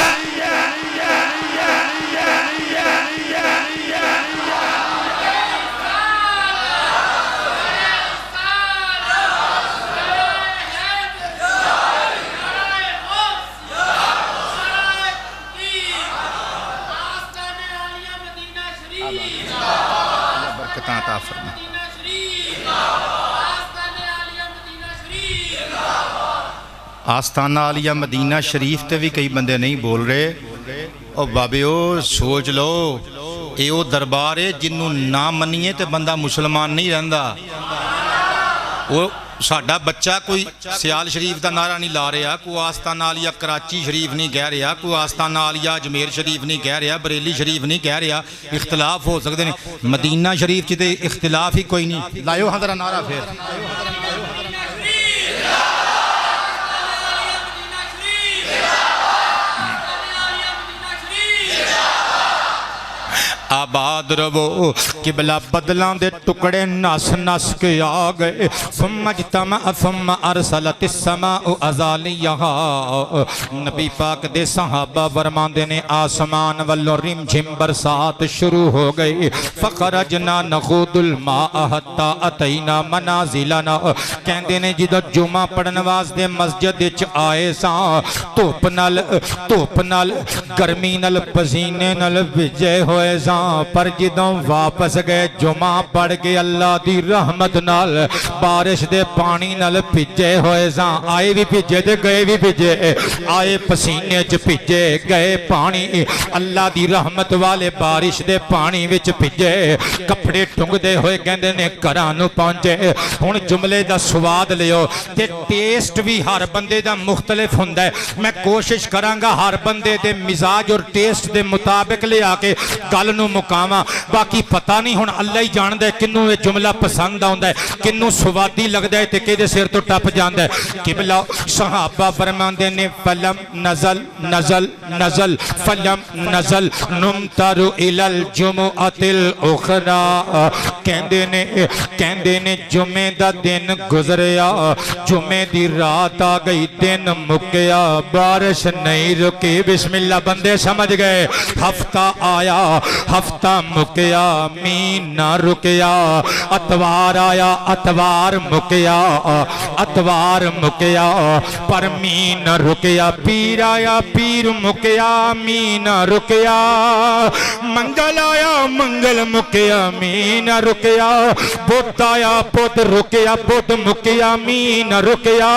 آستانہ عالیہ مدینہ شریف تے بھی کئی بندے نہیں بول رہے او بابیو سوچ لو اے او دربار ہے جنہوں نہ منیے تے بندہ مسلمان نہیں رہندا وہ ساڑھا بچہ کوئی سیال شریف دا نعرہ نہیں لا رہا کوئی آستانہ عالیہ کراچی شریف نہیں کہہ رہا کوئی آستانہ عالیہ اجمیر شریف نہیں کہہ رہا بریلی شریف نہیں کہہ رہا اختلاف ہو سکتے نہیں مدینہ شریف چیتے اختلاف ہی کوئی نہیں لائیو حضرہ نعرہ پھر آباد رہو قبلہ بدلان دے ٹکڑے ناس ناس کے آگئے ثم اجتمع ثم ارسلت السماء ازالیہا نبی پاک دے صحابہ فرمان دینے آسمان والو رم جھم برسات شروع ہو گئی فخرجنا نخود الماء حتی اتینا منازلنا کہن دینے جدہ جمعہ پڑھنواز دے مسجد چ آئے ساں توپ نل گرمی نل پزینے نل بجے ہوئے ساں ساں پر جدوں واپس گئے جمعہ پڑھ کے اللہ دی رحمت نال بارش دے پانی نال بھیجے ہوئے ساں آئے بھی بھیجے تے گئے بھی بھیجے آئے پسینے چ بھیجے گئے پانی اللہ دی رحمت والے بارش دے پانی وچ بھیجے کپڑے ٹنگ دے ہوئے کہندے نے گھراں نوں پہنچے ہن جملے دا سواد لیو تے ٹیسٹ بھی ہر بندے دا مختلف ہوندا ہے میں کوشش کراں گا ہر بندے دے مزاج اور ٹیسٹ دے مطابق لے آ کے گل نوں مکاواں باقی پتہ نہیں ہن اللہ ہی جاندا ہے کنوں یہ جملہ پسند آوندا ہے کنوں سوادی لگدا ہے تے کدے سر تو ٹپ جاندا ہے قبلہ صحابہ فرماندے نے فلم نزل نزل نزل فلم نزل نمتر الی الجمعۃ الاخری کہندے نے جمعے دا دن گزریا جمعے دی رات آ گئی دن مکیا بارش نہیں رکی بسم اللہ بندے سمجھ گئے ہفتہ آیا ہفتہ مکیا مین نہ رکیا اتوار آیا اتوار مکیا اتوار مکیا پر مین نہ رکیا پیر آیا پیر مکیا مین نہ رکیا منگل آیا منگل مکیا مین نہ رکیا بدھ آیا بدھ رکیا بدھ مکیا مین نہ رکیا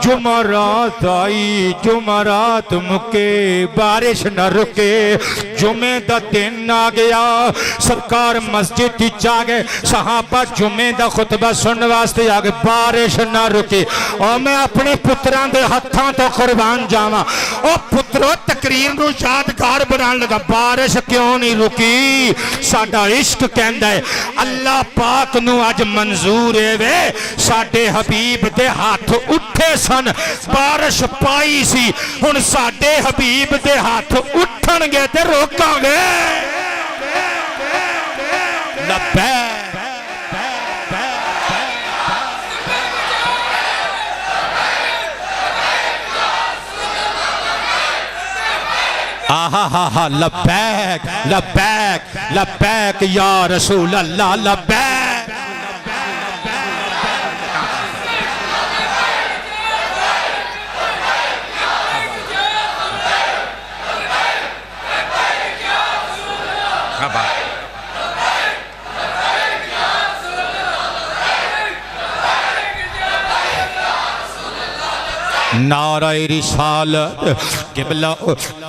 جمعرات آئی جمعرات مکے بارش نہ رکے جمعے دا دن آ گیا سرکار مسجد کی جا گئے صحابہ جمعے دا خطبہ سننے واسطے آ گئے بارش نہ رکے اور میں اپنے پتران دے ہتھاں تو قربان جاواں او پترو تقریر نو یادگار بنان لگا بارش کیوں نہیں رکی ساڈا عشق کہندا ہے اللہ پاک نو اج منظور ہے وے ساڈے حبیب دے ہاتھ اٹھے سن بارش پائی سی ہن ساڈے حبیب دے ہاتھ اٹھن گے تے روکاں گے لبیک آہا ہا ہا لبیک لبیک لبیک یا رسول اللہ لبیک نعرہ رسالت قبلہ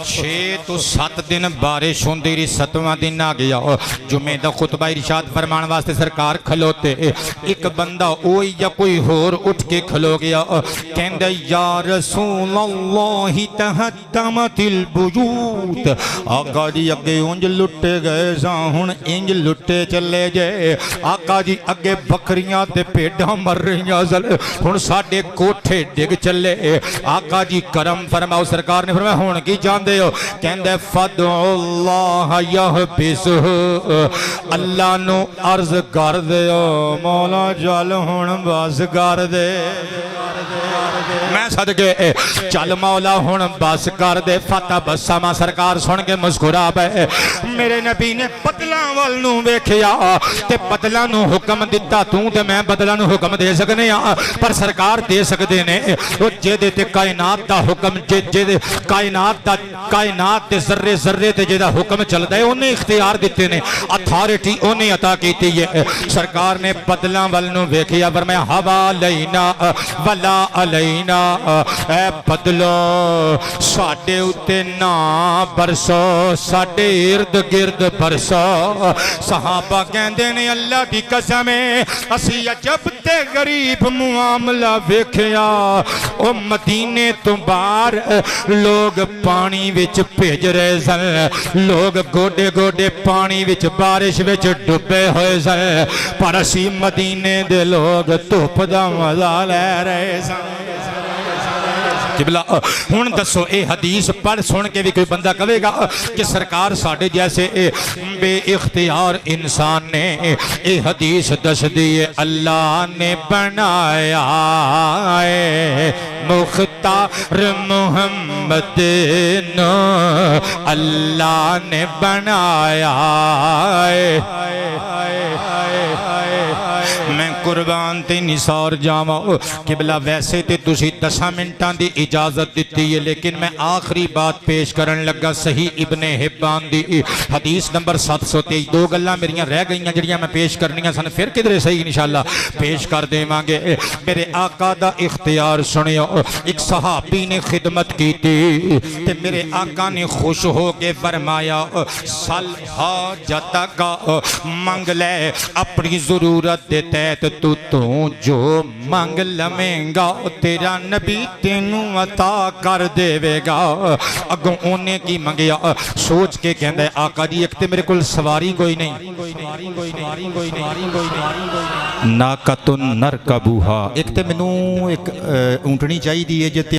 6 تو 7 دن بارش ہوندی رہی 7واں دن آ گیا جمعے دا خطبہ ارشاد فرمان واسطے سرکار کھلوتے ایک بندہ اوئی یا کوئی ہور اٹھ کے کھلو گیا کہندے یا رسول اللہ تہدمت البیوت آقا جی اگے انج لٹے گئے ہن انج لٹے چلے جے آقا جی اگے بکریاں تے بھیڈاں مر رہیاں ہن ساڈے کوٹھے ڈگ چلے آقا جی کرم فرماؤ سرکار نے فرمایا ہون کی جاندے ہو کہندے فدعو اللہ یحبسہ اللہ نو عرض کر دے مولا جل ہون بس کر دے میں صدقے چل مولا ہون بس کر دے فتح بسامہ سرکار سن کے مسکرا بے میرے نبی نے بدلاں وال نو ویکھیا تے بدلاں نو حکم دتا توں تے میں بدلاں نو حکم دے سکنے پر سرکار دے سکدے نے او جے دے تے کائنات دا حکم جے دے کائنات تے ذرے ذرے تے جے دا حکم چلدا ہے انہیں اختیار دیتے نے اتھارٹی انہیں عطا کیتی ہے سرکار نے بدلاں وال نو ویکھیا فرمایا ہوا لینا ولا علینا اے بدلو ساڈے اُتے نہ برسو ساڈے ارد گرد برسو صحابہ کہندے نے اللہ دی قسم اسی عجب تے غریب معاملہ ویکھیا او مدینے تو باہر لوگ پانی وچ بھیج رہے سن لوگ گوڈے گوڈے پانی وچ بارش وچ ڈبے ہوئے سن پر اسی مدینے دے لوگ دھوپ دا مزہ لے رہے سن قبلہ ہن دسو اے حدیث پڑھ سن کے بھی کوئی بندہ کہے گا کہ سرکار ساڈے جیسے بے اختیار انسان نے اے حدیث دس دیے اللہ نے بنایا ہے مختار محمد نو اللہ نے بنایا ہے میں قربان تے نثار جاواں قبلہ ویسے تے تسی 10 منٹاں دی اجازت دیتی ہے لیکن میں آخری بات پیش کرن لگا صحیح ابن حبان دی حدیث نمبر 723 دو گلاں میریاں رہ گئیاں جڑیاں میں پیش کرنیاں سن پھر کدھر صحیح انشاءاللہ پیش کر دیواں گے میرے آقا دا اختیار سنیو ایک صحابی نے خدمت کی تھی تے میرے آقا نے خوش ہو کے فرمایا سل حاجتک منگ لے اپنی ضرورت دے تحت تو جو منگ لمیں گا تیرا نبی تینوں عطا کر دے گا اگوں انہیں کی منگیا سوچ کے کہندہ ہے آقا جی ایک تے میرے کل سواری کوئی نہیں ناکتن نرکبوہا ایک تے منوں ایک اونٹنی چاہی دی ہے جتے